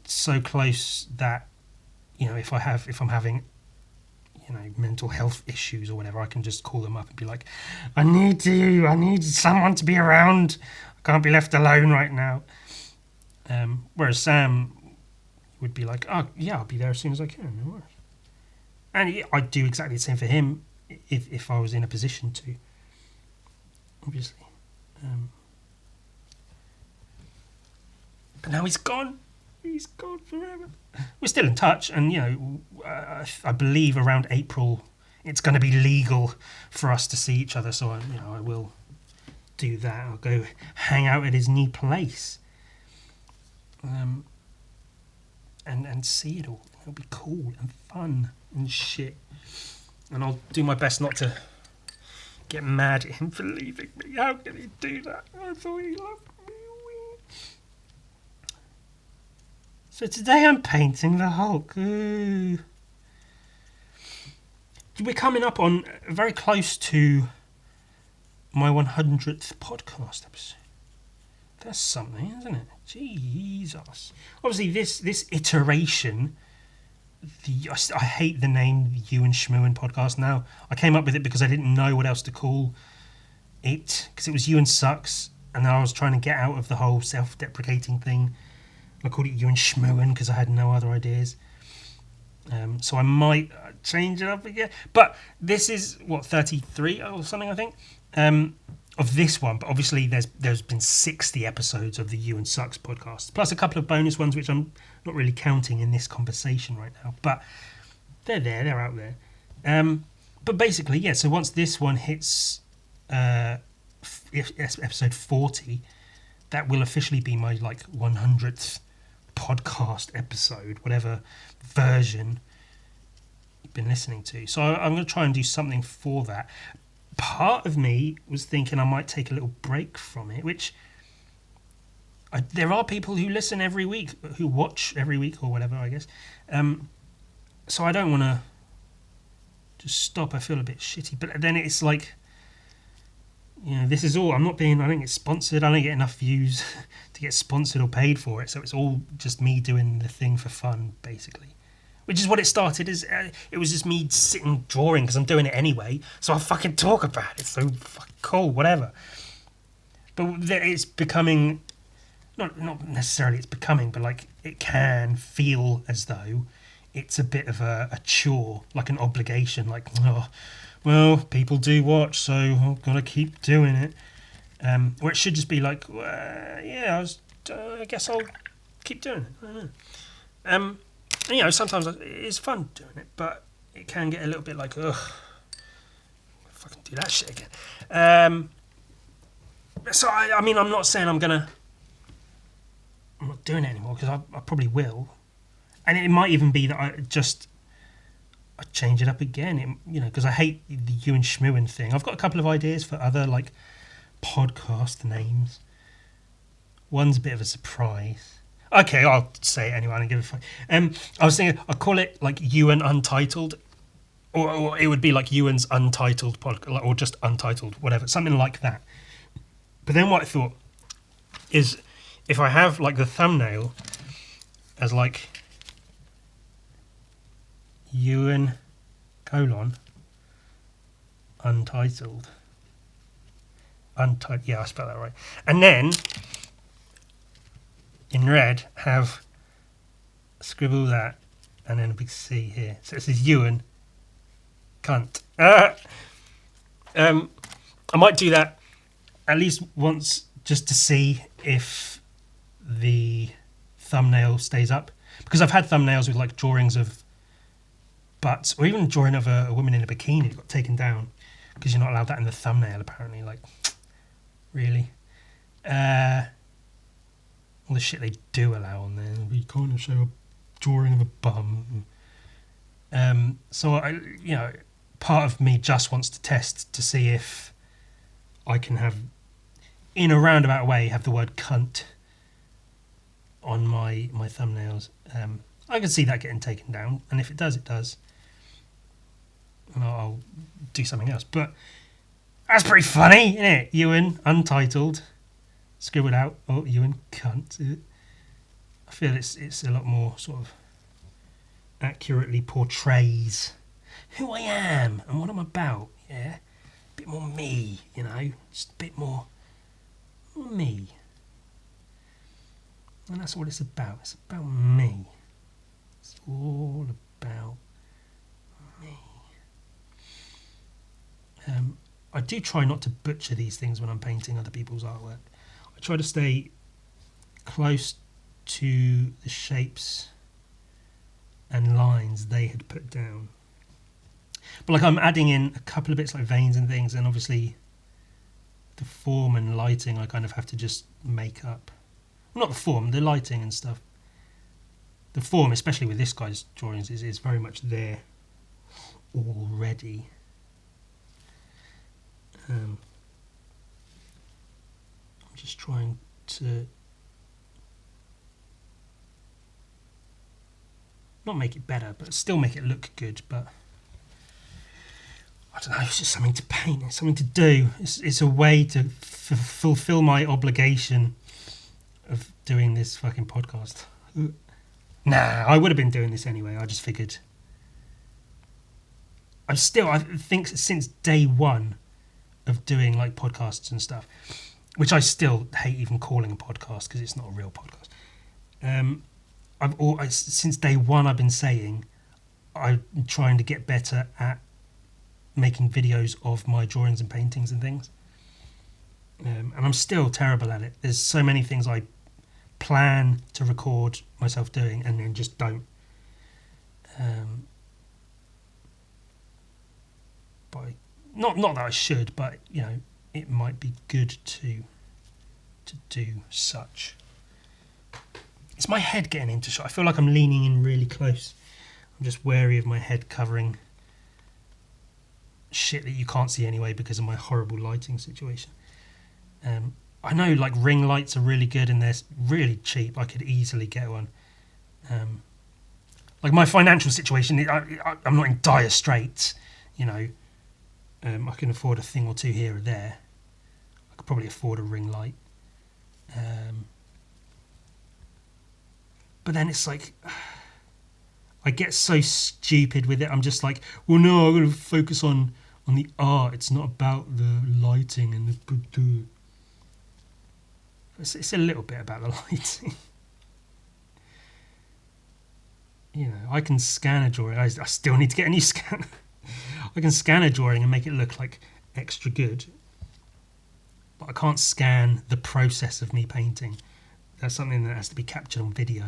so close that, you know, if I'm having, you know, mental health issues or whatever, I can just call them up and be like, I need someone to be around. I can't be left alone right now. Whereas Sam would be like, oh yeah, I'll be there as soon as I can, no worries. And I'd do exactly the same for him if I was in a position to, obviously. But now he's gone. He's gone forever. We're still in touch, and you know, I believe around April it's going to be legal for us to see each other. So I will do that. I'll go hang out at his new place, and see it all. It'll be cool and fun and shit. And I'll do my best not to get mad at him for leaving me. How can he do that? I thought he loved me. So today I'm painting the Hulk. Ooh. We're coming up on very close to my 100th podcast episode. That's something, isn't it? Jesus. Obviously, this iteration, I hate the name the Ewan Shmewan podcast now. I came up with it because I didn't know what else to call it, because it was Ewan Sucks, and then I was trying to get out of the whole self-deprecating thing. I called it Ewan Shmewan because I had no other ideas. So I might change it up again. But this is, 33 or something, I think, of this one. But obviously there's been 60 episodes of the Ewan Sucks podcast, plus a couple of bonus ones, which I'm not really counting in this conversation right now. But they're out there. But basically, yeah, so once this one hits episode 40, that will officially be my 100th podcast episode, whatever version you've been listening to. So I'm going to try and do something for that. Part of me was thinking I might take a little break from it, which there are people who listen every week, who watch every week or whatever, I guess. So I don't want to just stop. I feel a bit shitty. But then it's like, you know, this is all, I don't get sponsored. I don't get enough views to get sponsored or paid for it. So it's all just me doing the thing for fun, basically. Which is what it started as. It was just me sitting drawing because I'm doing it anyway. So I'll fucking talk about it. So fucking cool, whatever. But it's becoming, not necessarily it's becoming, but like it can feel as though it's a bit of a chore, like an obligation, like, oh, well, people do watch, so I've got to keep doing it. Or it should just be like, yeah, I guess I'll keep doing it. I don't know. And, you know, sometimes it's fun doing it, but it can get a little bit like, ugh, fucking do that shit again. So, I mean, I'm not saying I'm not doing it anymore, because I probably will. And it might even be that I change it up again, because I hate the Ewan Shmewan thing. I've got a couple of ideas for other, podcast names. One's a bit of a surprise. Okay, I'll say it anyway. I don't give a fuck. I was thinking I'll call it Ewan Untitled, or it would be Ewan's Untitled podcast, or just Untitled, whatever, something like that. But then what I thought is, if I have the thumbnail as Ewan : Untitled. Yeah, I spelled that right. And then in red scribble that, and then a big C here. So it says Ewan cunt. I might do that at least once, just to see if the thumbnail stays up, because I've had thumbnails with drawings of butts, or even a drawing of a woman in a bikini that got taken down because you're not allowed that in the thumbnail, apparently. really. All the shit they do allow on there. We can't show a drawing of a bum. So part of me just wants to test to see if I can have, in a roundabout way, have the word cunt on my thumbnails. I can see that getting taken down, and if it does, it does. And I'll do something else. But that's pretty funny, isn't it? Ewan, Untitled, scribbled out. Oh, Ewan, cunt. I feel it's a lot more sort of accurately portrays who I am and what I'm about. Yeah, a bit more me, just a bit more me. And that's what it's about. It's about me. It's all about me. I do try not to butcher these things when I'm painting other people's artwork. I try to stay close to the shapes and lines they had put down. But I'm adding in a couple of bits like veins and things, and obviously the form and lighting I kind of have to just make up. Well, not the form, the lighting and stuff. The form, especially with this guy's drawings, is very much there already. I'm just trying to not make it better, but still make it look good. But I don't know, it's just something to paint, it's something to do. It's a way to fulfill my obligation of doing this fucking podcast. Nah, I would have been doing this anyway. I just figured. I think since day one of doing like podcasts and stuff, which I still hate even calling a podcast because it's not a real podcast. Since day one I've been saying I'm trying to get better at making videos of my drawings and paintings and things. And I'm still terrible at it. There's so many things I plan to record myself doing and then just don't. But not that I should, but it might be good to do such. It's my head getting into shot. I feel like I'm leaning in really close. I'm just wary of my head covering shit that you can't see anyway because of my horrible lighting situation. I know like ring lights are really good and they're really cheap. I could easily get one. Like my financial situation, I'm not in dire straits, I can afford a thing or two here or there. I could probably afford a ring light. But then it's like, I get so stupid with it. I'm just like, well, no, I'm going to focus on the art. It's not about the lighting and the... It's a little bit about the lighting. I can scan a drawing. I still need to get a new scanner. I can scan a drawing and make it look like extra good. But I can't scan the process of me painting. That's something that has to be captured on video.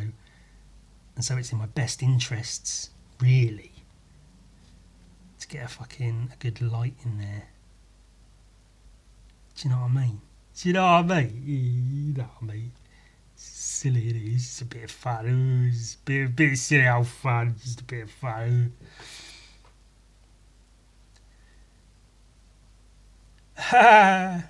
And so it's in my best interests, really, to get a good light in there. Do you know what I mean? You know what I mean? Silly it is. It's a bit of fun. It's a bit silly old fun. Just a bit of fun. Ha!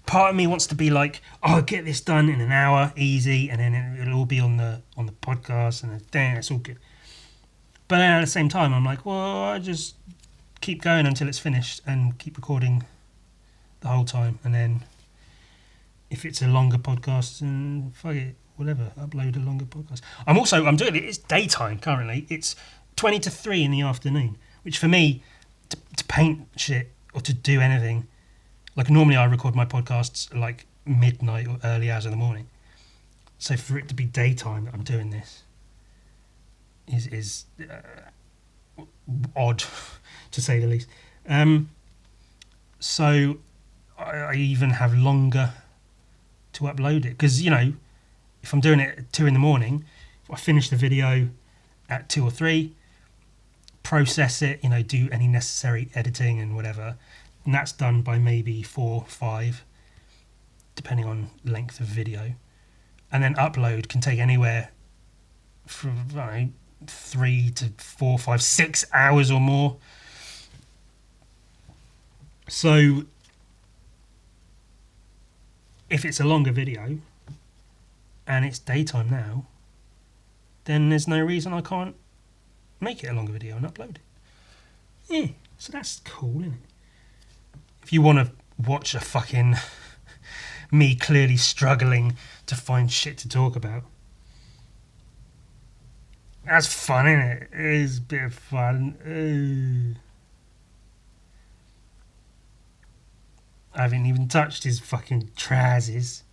Part of me wants to be like, oh, get this done in an hour, easy, and then it'll all be on the podcast, and then it's all good. But then at the same time, I'm like, well, I just keep going until it's finished and keep recording the whole time, and then if it's a longer podcast, then fuck it, whatever, upload a longer podcast. I'm doing it. It's daytime currently. It's 20 to 3 in the afternoon, which for me, to paint shit or to do anything. Like normally I record my podcasts like midnight or early hours of the morning. So for it to be daytime that I'm doing this is odd, to say the least. So I even have longer to upload it. Because, if if I'm doing it at 2 in the morning, if I finish the video at 2 or 3, process it, do any necessary editing and whatever, and that's done by maybe 4, 5, depending on length of video. And then upload can take anywhere from 3 to 4, 5, 6 hours or more. So if it's a longer video and it's daytime now, then there's no reason I can't make it a longer video and upload it. Yeah, so that's cool, isn't it? If you want to watch a fucking me clearly struggling to find shit to talk about, that's fun, isn't it? It's a bit of fun. I haven't even touched his fucking trousers,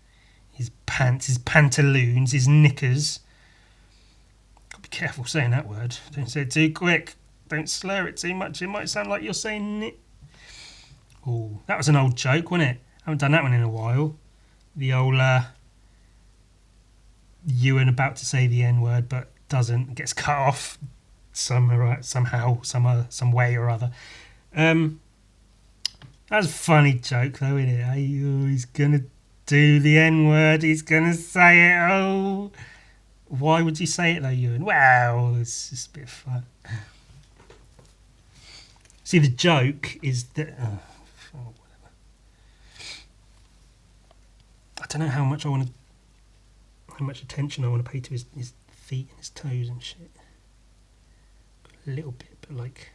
his pants, his pantaloons, his knickers. Gotta be careful saying that word. Don't say it too quick. Don't slur it too much. It might sound like you're saying nit. Oh, that was an old joke, wasn't it? I haven't done that one in a while. The old Ewan about to say the N-word but doesn't, gets cut off somehow, some way or other. That's a funny joke though, isn't it? Oh, he's gonna do the N-word, he's gonna say it. Oh, why would you say it though, Ewan? Well, it's just a bit of fun. See, the joke is that whatever. I don't know how much attention I want to pay to his feet and his toes and shit. A little bit, but like,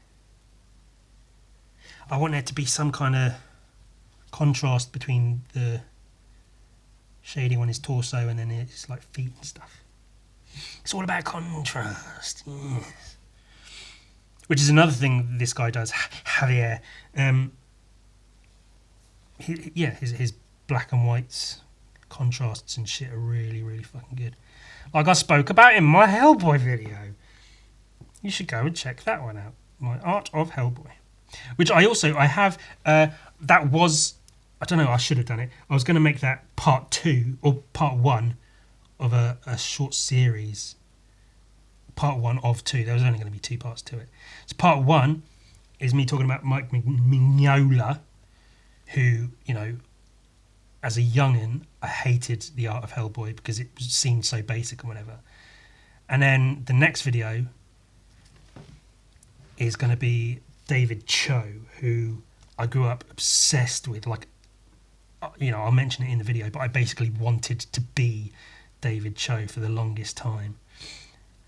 I want there to be some kind of contrast between the shading on his torso and then his like feet and stuff. It's all about contrast, yes. Which is another thing this guy does, Javier. His black and whites, contrasts and shit are really, really fucking good. Like I spoke about in my Hellboy video. You should go and check that one out. My Art of Hellboy. Which I have, that was, I don't know, I should have done it. I was going to make that part 2 or part 1 of a short series. Part 1 of 2. There was only going to be 2 parts to it. So part 1 is me talking about Mike Mignola, who, as a youngin, I hated the Art of Hellboy because it seemed so basic and whatever. And then the next video is going to be David Cho, who I grew up obsessed with. Like, I'll mention it in the video, but I basically wanted to be David Cho for the longest time.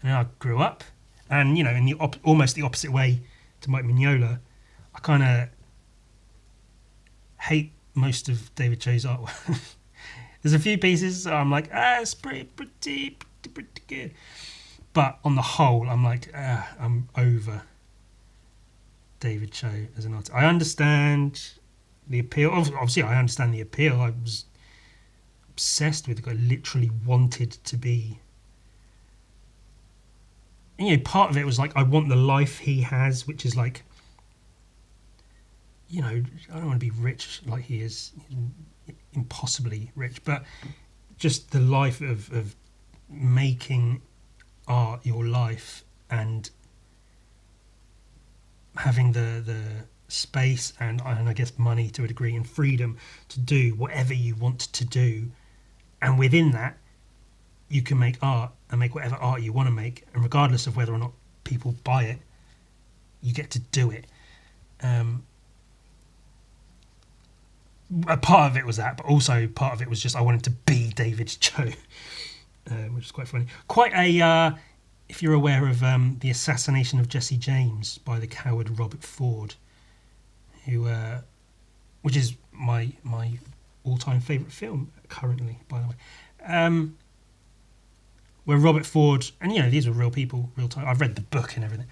And then I grew up, and in the almost the opposite way to Mike Mignola, I kind of hate most of David Cho's artwork. There's a few pieces I'm like, it's pretty good, but on the whole, I'm like, I'm over David Cho as an artist. I understand the appeal. Obviously, I understand the appeal. I was obsessed with it. I literally wanted to be. And, part of it was like, I want the life he has, which is like, I don't want to be rich like he is, impossibly rich, but just the life of making art your life and having the space and I guess money to a degree and freedom to do whatever you want to do, and within that you can make art and make whatever art you want to make, and regardless of whether or not people buy it, you get to do it. A part of it was that, but also part of it was just I wanted to be David Cho, which is quite funny. Quite a if you're aware of the assassination of Jesse James by the coward Robert Ford, who, which is my all-time favourite film currently, by the way, where Robert Ford, and these are real people, real time. I've read the book and everything.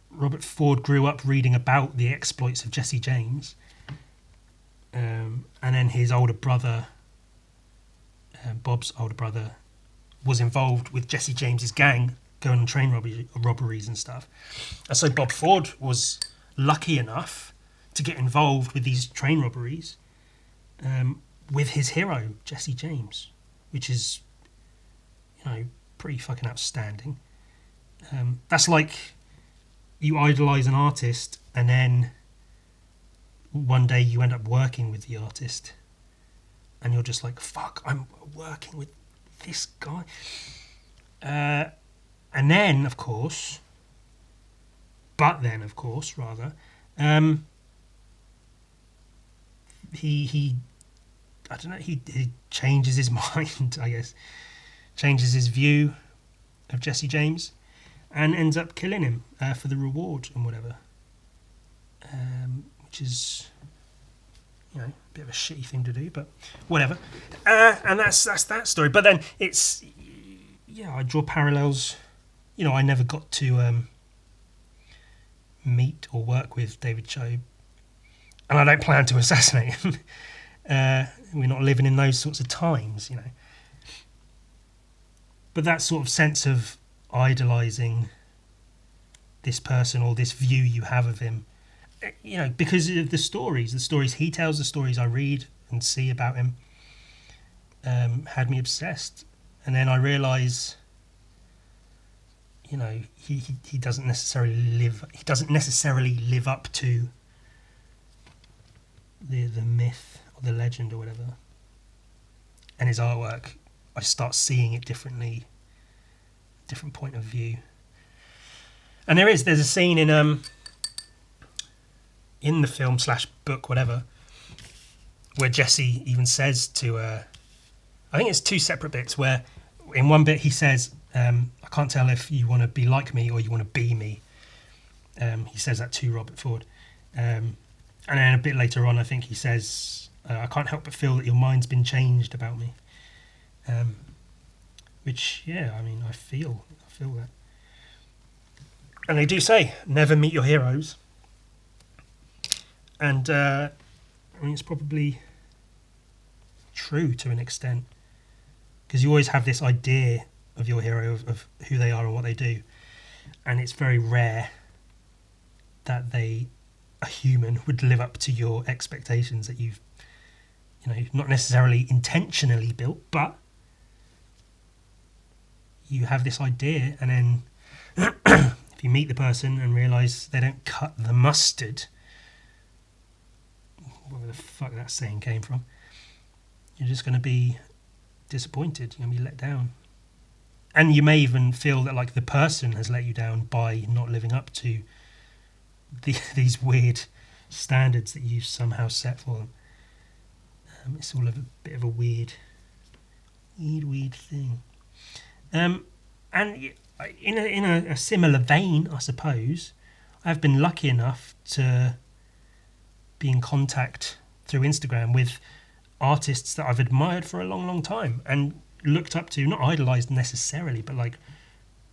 Robert Ford grew up reading about the exploits of Jesse James, and then his older brother, Bob's older brother, was involved with Jesse James's gang going on train robberies and stuff. And so Bob Ford was lucky enough to get involved with these train robberies with his hero, Jesse James. which is, pretty fucking outstanding. That's like you idolise an artist and then one day you end up working with the artist and you're just like, fuck, I'm working with this guy. And then, of course, he I don't know, he changes his mind, I guess, changes his view of Jesse James and ends up killing him for the reward and whatever, which is, a bit of a shitty thing to do, but whatever. And that's that story. But then it's, I draw parallels. I never got to meet or work with David Cho, and I don't plan to assassinate him. We're not living in those sorts of times, But that sort of sense of idolising this person or this view you have of him, because of the stories he tells, the stories I read and see about him, had me obsessed. And then I realise, he doesn't necessarily live up to the myth or the legend or whatever. And his artwork, I start seeing it differently, different point of view. And there's a scene in the film / book, whatever, where Jesse even says to, I think it's two separate bits, where in one bit he says, I can't tell if you want to be like me or you want to be me. He says that to Robert Ford. And then a bit later on, I think he says, I can't help but feel that your mind's been changed about me. Which, I feel that. And they do say, never meet your heroes. And, it's probably true to an extent. Because you always have this idea of your hero, of who they are and what they do. And it's very rare that a human would live up to your expectations that you've, not necessarily intentionally built, but you have this idea, and then if you meet the person and realise they don't cut the mustard, whatever the fuck that saying came from, you're just going to be disappointed, you're going to be let down. And you may even feel that like the person has let you down by not living up to these weird standards that you've somehow set for them. It's all a bit of a weird thing. And in a similar vein, I suppose, I've been lucky enough to be in contact through Instagram with artists that I've admired for a long, long time and looked up to, not idolised necessarily, but like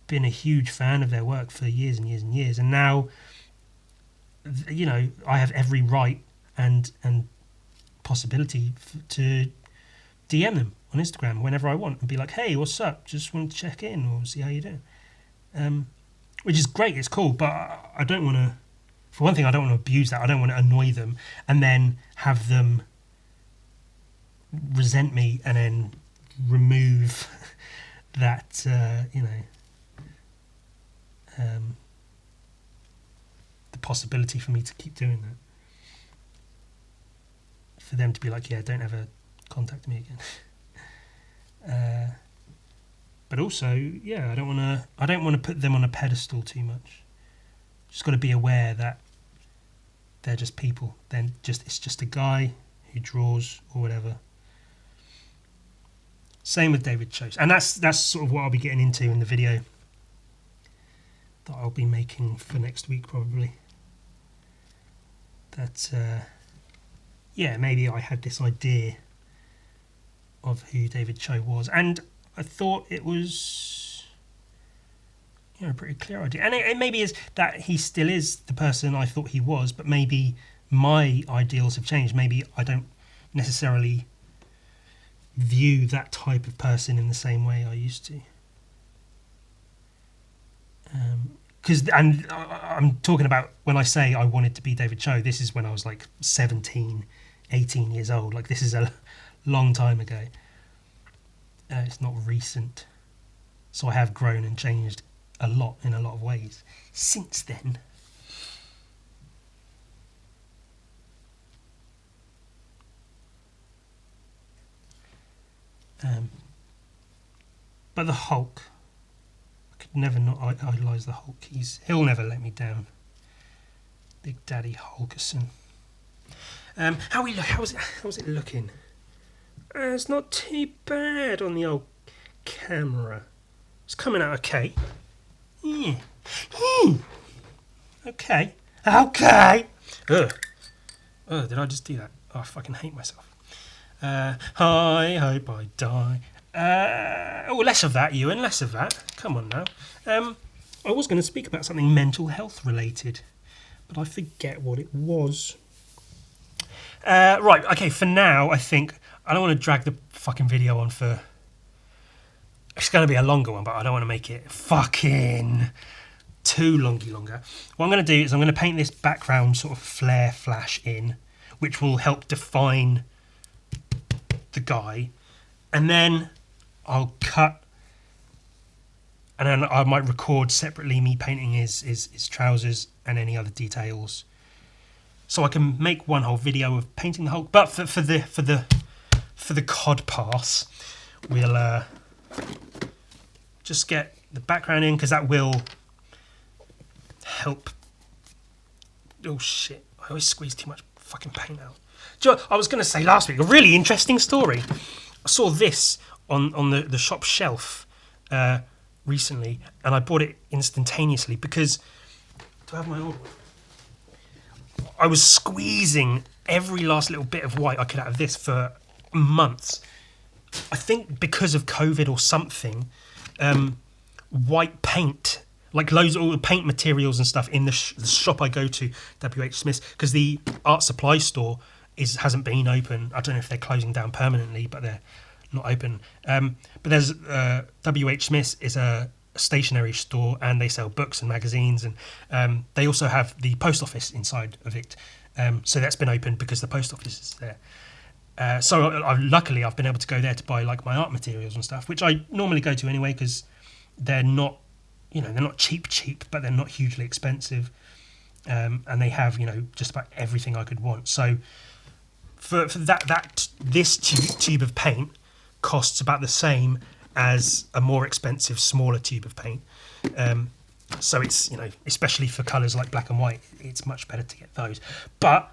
been a huge fan of their work for years and years and years. And now, I have every right and possibility to DM them on Instagram whenever I want and be like, hey, what's up? Just wanted to check in or see how you're doing. Which is great, it's cool, but I don't want to, for one thing, I don't want to abuse that. I don't want to annoy them and then have them resent me and then remove that, the possibility for me to keep doing that. For them to be like, yeah, don't ever contact me again. But also, I don't want to put them on a pedestal too much. Just got to be aware that they're just people. It's just a guy who draws or whatever. Same with David Cho. And that's sort of what I'll be getting into in the video that I'll be making for next week probably. That maybe I had this idea of who David Cho was, and I thought it was a pretty clear idea. And it maybe is that he still is the person I thought he was, but maybe my ideals have changed. Maybe I don't necessarily view that type of person in the same way I used to. And I'm talking about when I say I wanted to be David Cho, this is when I was like 17, 18 years old. Like, this is a long time ago. It's not recent. So I have grown and changed a lot in a lot of ways since then. But the Hulk, I could never not idolise the Hulk. He'll never let me down. Big Daddy Hulkerson. How's it looking? It's not too bad on the old camera. It's coming out okay. Yeah. Okay. Okay. Ugh. Oh, did I just do that? Oh, I fucking hate myself. I hope I die. Less of that, Ewan. Less of that. Come on now. I was going to speak about something mental health related, but I forget what it was. Right. Okay. For now, I think I don't want to drag the fucking video on for. It's going to be a longer one, but I don't want to make it fucking too longer. What I'm going to do is I'm going to paint this background sort of flare flash in, which will help define the guy, and then I'll cut, and then I might record separately me painting his trousers and any other details, so I can make one whole video of painting the Hulk. But for the cod pass, we'll just get the background in, because that will help. Oh shit, I always squeeze too much fucking paint out. Do you know, I was going to say last week, a really interesting story. I saw this on the shop shelf recently, and I bought it instantaneously because, do I have my old one? I was squeezing every last little bit of white I could out of this for months. I think because of COVID or something, white paint, like loads of all the paint materials and stuff in the shop I go to, WH Smith's, because the art supply store hasn't been open. I don't know if they're closing down permanently, but they're not open. But there's WH Smith's is a stationery store, and they sell books and magazines, and they also have the post office inside of it. So that's been open because the post office is there. So luckily I've been able to go there to buy like my art materials and stuff, which I normally go to anyway, because they're not, they're not cheap, but they're not hugely expensive, and they have just about everything I could want. So for this tube of paint costs about the same as a more expensive, smaller tube of paint. So it's, especially for colours like black and white, it's much better to get those. But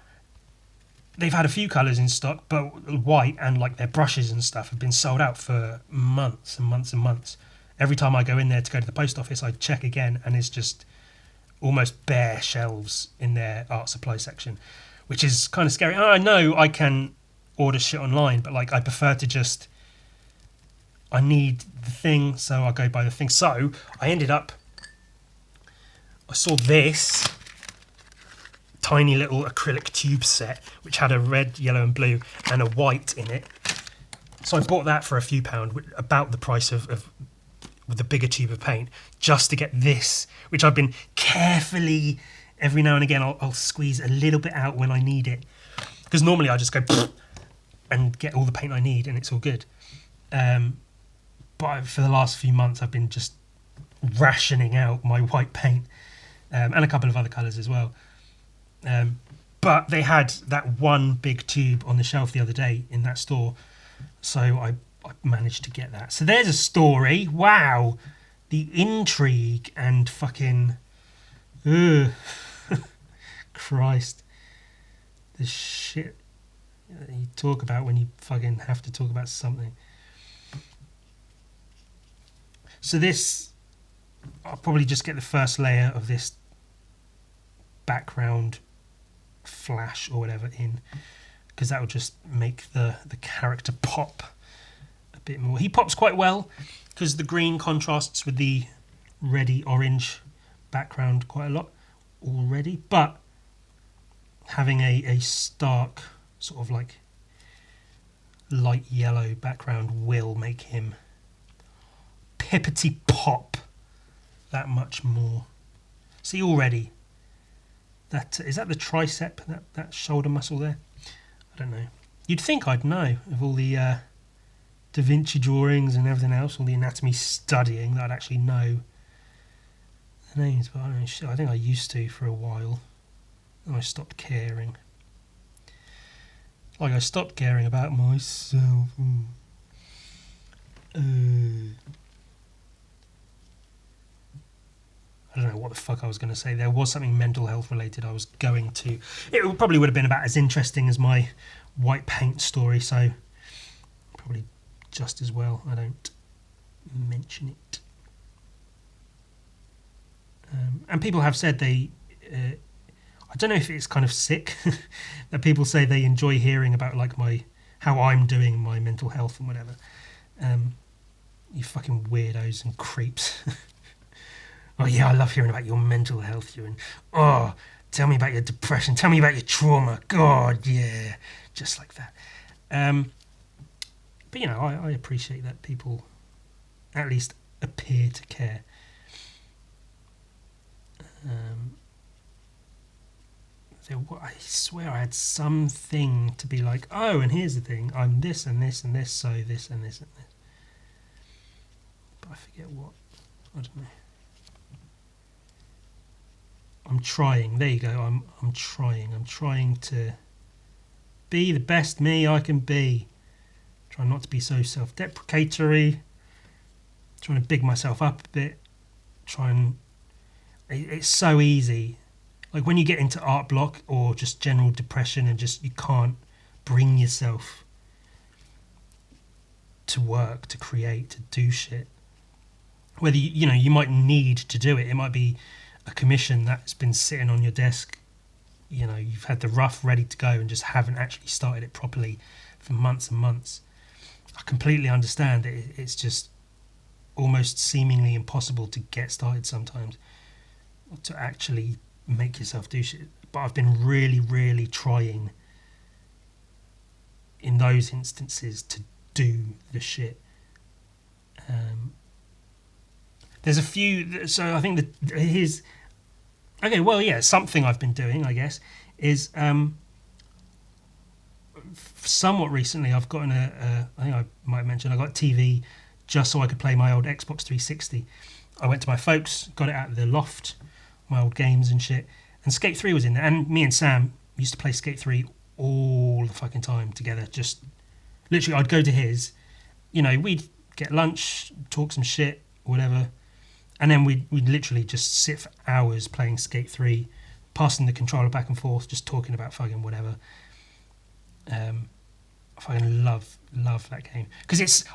they've had a few colours in stock, but white and like their brushes and stuff have been sold out for months and months and months. Every time I go in there to go to the post office, I check again, and it's just almost bare shelves in their art supply section, which is kind of scary. I know I can order shit online, but like I prefer to just, I need the thing, so I go buy the thing. So I saw this tiny little acrylic tube set, which had a red, yellow and blue and a white in it. So I bought that for a few pound, about the price of with the bigger tube of paint, just to get this, which I've been carefully, every now and again, I'll squeeze a little bit out when I need it. Because normally I just go and get all the paint I need and it's all good. But for the last few months, I've been just rationing out my white paint, and a couple of other colours as well. But they had that one big tube on the shelf the other day in that store, so I managed to get that. So there's a story. Wow, the intrigue and fucking, Christ, the shit you talk about when you fucking have to talk about something. So this, I'll probably just get the first layer of this background flash or whatever in, because that will just make the character pop a bit more. He pops quite well because the green contrasts with the reddy orange background quite a lot already, but having a stark sort of like light yellow background will make him pippity pop that much more. See already, that is that the tricep, that shoulder muscle there? I don't know. You'd think I'd know of all the Da Vinci drawings and everything else, all the anatomy studying, that I'd actually know the names, but I don't know, shit, I think I used to for a while, and I stopped caring. Like, I stopped caring about myself. I don't know what the fuck I was going to say. There was something mental health related I was going to. It probably would have been about as interesting as my white paint story, so probably just as well I don't mention it. And people have said they... I don't know if it's kind of sick that people say they enjoy hearing about like how I'm doing, my mental health and whatever. You fucking weirdos and creeps. Oh yeah, I love hearing about your mental health, Ewan. Oh, tell me about your depression. Tell me about your trauma. God, yeah, just like that. But you know, I appreciate that people at least appear to care. I swear I had something to be like, oh, and here's the thing, I'm this and this and this, so this and this and this. But I forget what. I don't know. I'm trying. There you go. I'm trying. I'm trying to be the best me I can be. Trying not to be so self-deprecatory. Trying to big myself up a bit. It's so easy. Like when you get into art block or just general depression and just you can't bring yourself to work, to create, to do shit. Whether you might need to do it. It might be a commission that's been sitting on your desk. You know, you've had the rough ready to go and just haven't actually started it properly for months and months. I completely understand it. It's just almost seemingly impossible to get started sometimes, to actually make yourself do shit. But I've been really, really trying in those instances to do the shit. There's a few, so I think that here's, okay, well, yeah, something I've been doing, I guess, is somewhat recently I've gotten I think I might have mentioned, I got TV just so I could play my old Xbox 360. I went to my folks, got it out of the loft, my old games and shit, and Skate 3 was in there, and me and Sam used to play Skate 3 all the fucking time together. Just literally, I'd go to his, we'd get lunch, talk some shit, whatever, and then we'd literally just sit for hours playing Skate 3, passing the controller back and forth, just talking about fucking whatever. I fucking love that game.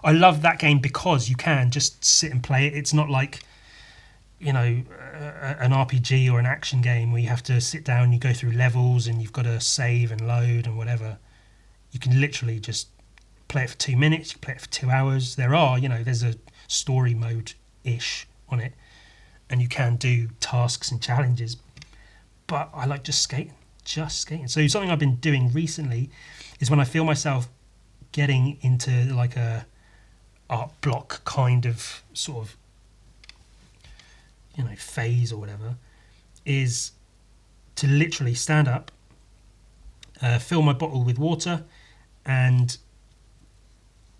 I love that game because you can just sit and play it. It's not like, an RPG or an action game where you have to sit down, you go through levels and you've got to save and load and whatever. You can literally just play it for 2 minutes, you play it for 2 hours. There's a story mode-ish on it, and you can do tasks and challenges, but I like just skating. So something I've been doing recently is when I feel myself getting into like a art block kind of sort of phase or whatever, is to literally stand up, fill my bottle with water, and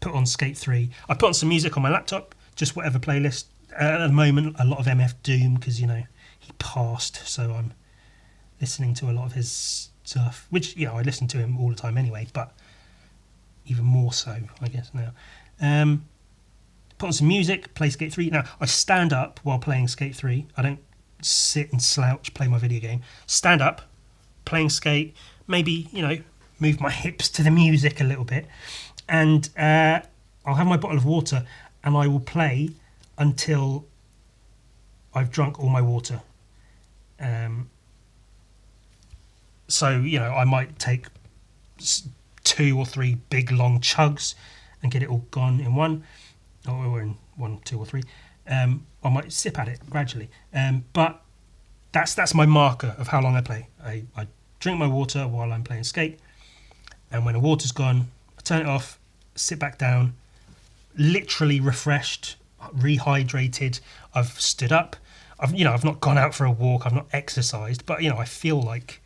put on Skate 3. I put on some music on my laptop, just whatever playlist. At the moment, a lot of MF Doom, because, he passed, so I'm listening to a lot of his stuff, which, I listen to him all the time anyway, but even more so, I guess, now. Put on some music, play Skate 3. Now, I stand up while playing Skate 3. I don't sit and slouch, play my video game. Stand up, playing Skate, maybe, move my hips to the music a little bit, and I'll have my bottle of water, and I will play until I've drunk all my water. So, I might take 2 or 3 big long chugs and get it all gone in one, or in 1, 2 or 3. I might sip at it gradually. But that's my marker of how long I play. I drink my water while I'm playing Skate, and when the water's gone, I turn it off, sit back down, literally refreshed, rehydrated. I've stood up. I've not gone out for a walk. I've not exercised, but I feel like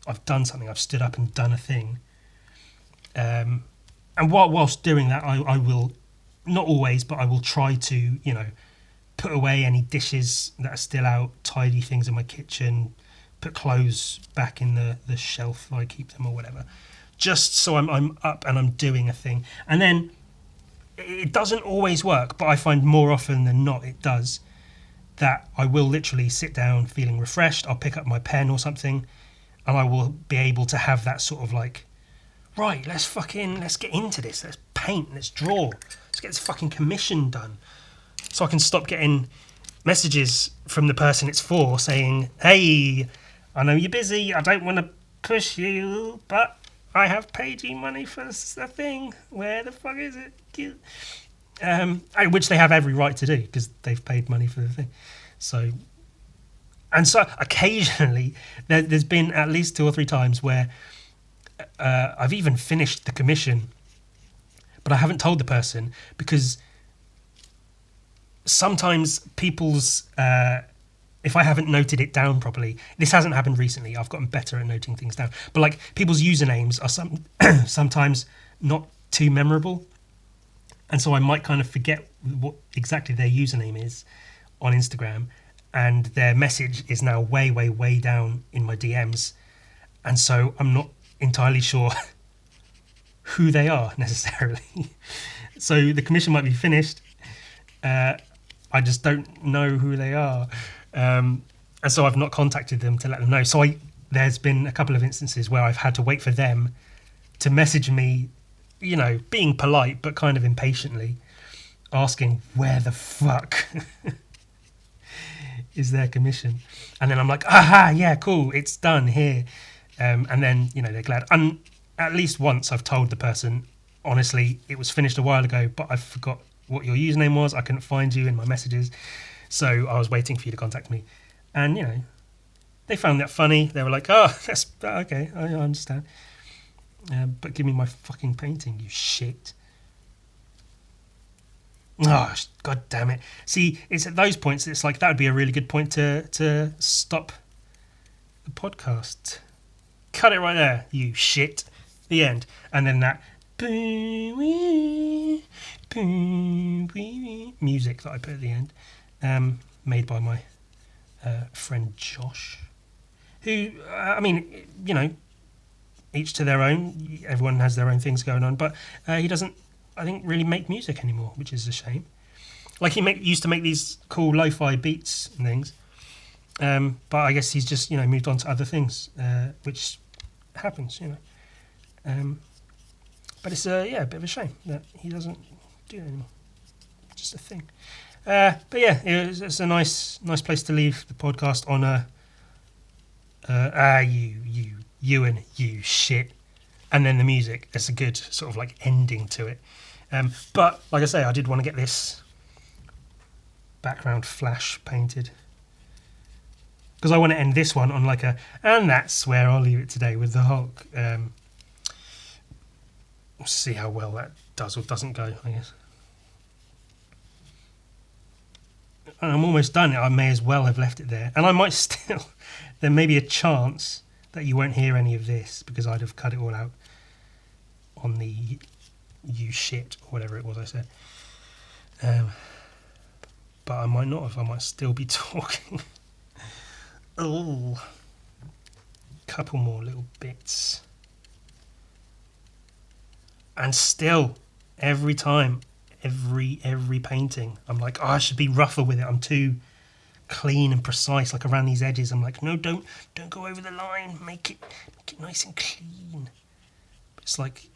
I've done something. I've stood up and done a thing. And And whilst doing that, I will, not always, but I will try to, put away any dishes that are still out, tidy things in my kitchen, put clothes back in the shelf where I keep them or whatever, just so I'm up and I'm doing a thing. And then it doesn't always work, but I find more often than not it does, that I will literally sit down feeling refreshed. I'll pick up my pen or something, and I will be able to have that sort of like, right, let's get into this. Let's paint, let's draw. Let's get this fucking commission done. So I can stop getting messages from the person it's for saying, hey, I know you're busy. I don't want to push you, but I have paid you money for a thing. Where the fuck is it? Which they have every right to do because they've paid money for the thing. So occasionally there's been at least 2 or 3 times where I've even finished the commission, but I haven't told the person, because sometimes people's if I haven't noted it down properly, this hasn't happened recently, I've gotten better at noting things down, but like people's usernames are sometimes not too memorable, and so I might kind of forget what exactly their username is on Instagram, and their message is now way, way, way down in my DMs, and so I'm not entirely sure who they are necessarily. So the commission might be finished, I just don't know who they are, and so I've not contacted them to let them know. So there's been a couple of instances where I've had to wait for them to message me, being polite but kind of impatiently, asking where the fuck is their commission, and then I'm like, aha, yeah, cool, it's done here, and then they're glad. And at least once I've told the person, honestly, it was finished a while ago, but I forgot what your username was. I couldn't find you in my messages, so I was waiting for you to contact me. And they found that funny. They were like, oh, that's okay, I understand, but give me my fucking painting, you shit. Oh, god damn it. See, it's at those points it's like that would be a really good point to stop the podcast. Cut it right there, you shit. The end. And then that music that I put at the end, made by my friend Josh, who, each to their own. Everyone has their own things going on, but he doesn't, I think, really make music anymore, which is a shame. Like he used to make these cool lo-fi beats and things, but I guess he's just moved on to other things, which happens, but it's a bit of a shame that he doesn't do it anymore. Just a thing. But yeah, it's a nice place to leave the podcast on you ewan, you shit, and then the music. It's a good sort of like ending to it. But like I say, I did want to get this background flash painted, because I want to end this one on like and that's where I'll leave it today with the Hulk. We'll see how well that does or doesn't go, I guess. And I'm almost done. I may as well have left it there, and I might still. There may be a chance that you won't hear any of this because I'd have cut it all out on the you shit or whatever it was I said. But I might not have. I might still be talking. Oh, couple more little bits. And still, every time, every painting, I'm like, oh, I should be rougher with it. I'm too clean and precise, like around these edges. I'm like, no, don't go over the line. Make it nice and clean. It's like,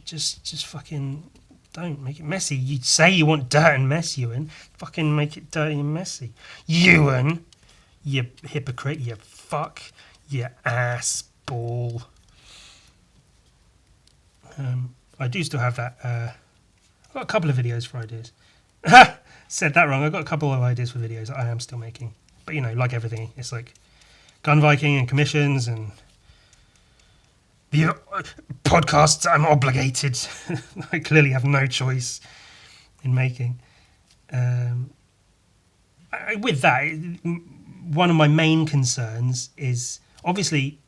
just fucking don't make it messy. You say you want dirt and mess, Ewan. Fucking make it dirty and messy, Ewan. You hypocrite. You fuck. You ass ball. I do still have that. I've got a couple of videos for ideas. Said that wrong. I've got a couple of ideas for videos that I am still making. But, like everything, it's like Gun Viking and commissions and the podcasts I'm obligated. I clearly have no choice in making. With that, one of my main concerns is, obviously,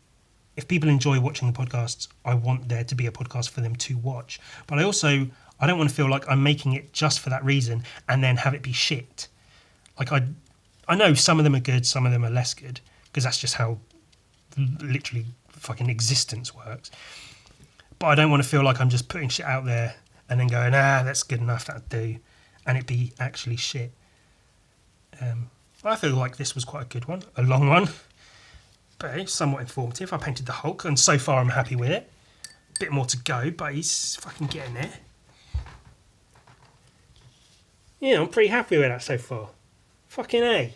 if people enjoy watching the podcasts, I want there to be a podcast for them to watch. But I don't want to feel like I'm making it just for that reason and then have it be shit. Like I know some of them are good, some of them are less good, because that's just how literally fucking existence works. But I don't want to feel like I'm just putting shit out there and then going, that's good enough, that'll do, and it be actually shit. I feel like this was quite a good one, a long one, but it's somewhat informative. I painted the Hulk, and so far I'm happy with it. Bit more to go, but he's fucking getting there. Yeah, I'm pretty happy with that so far. Fucking A.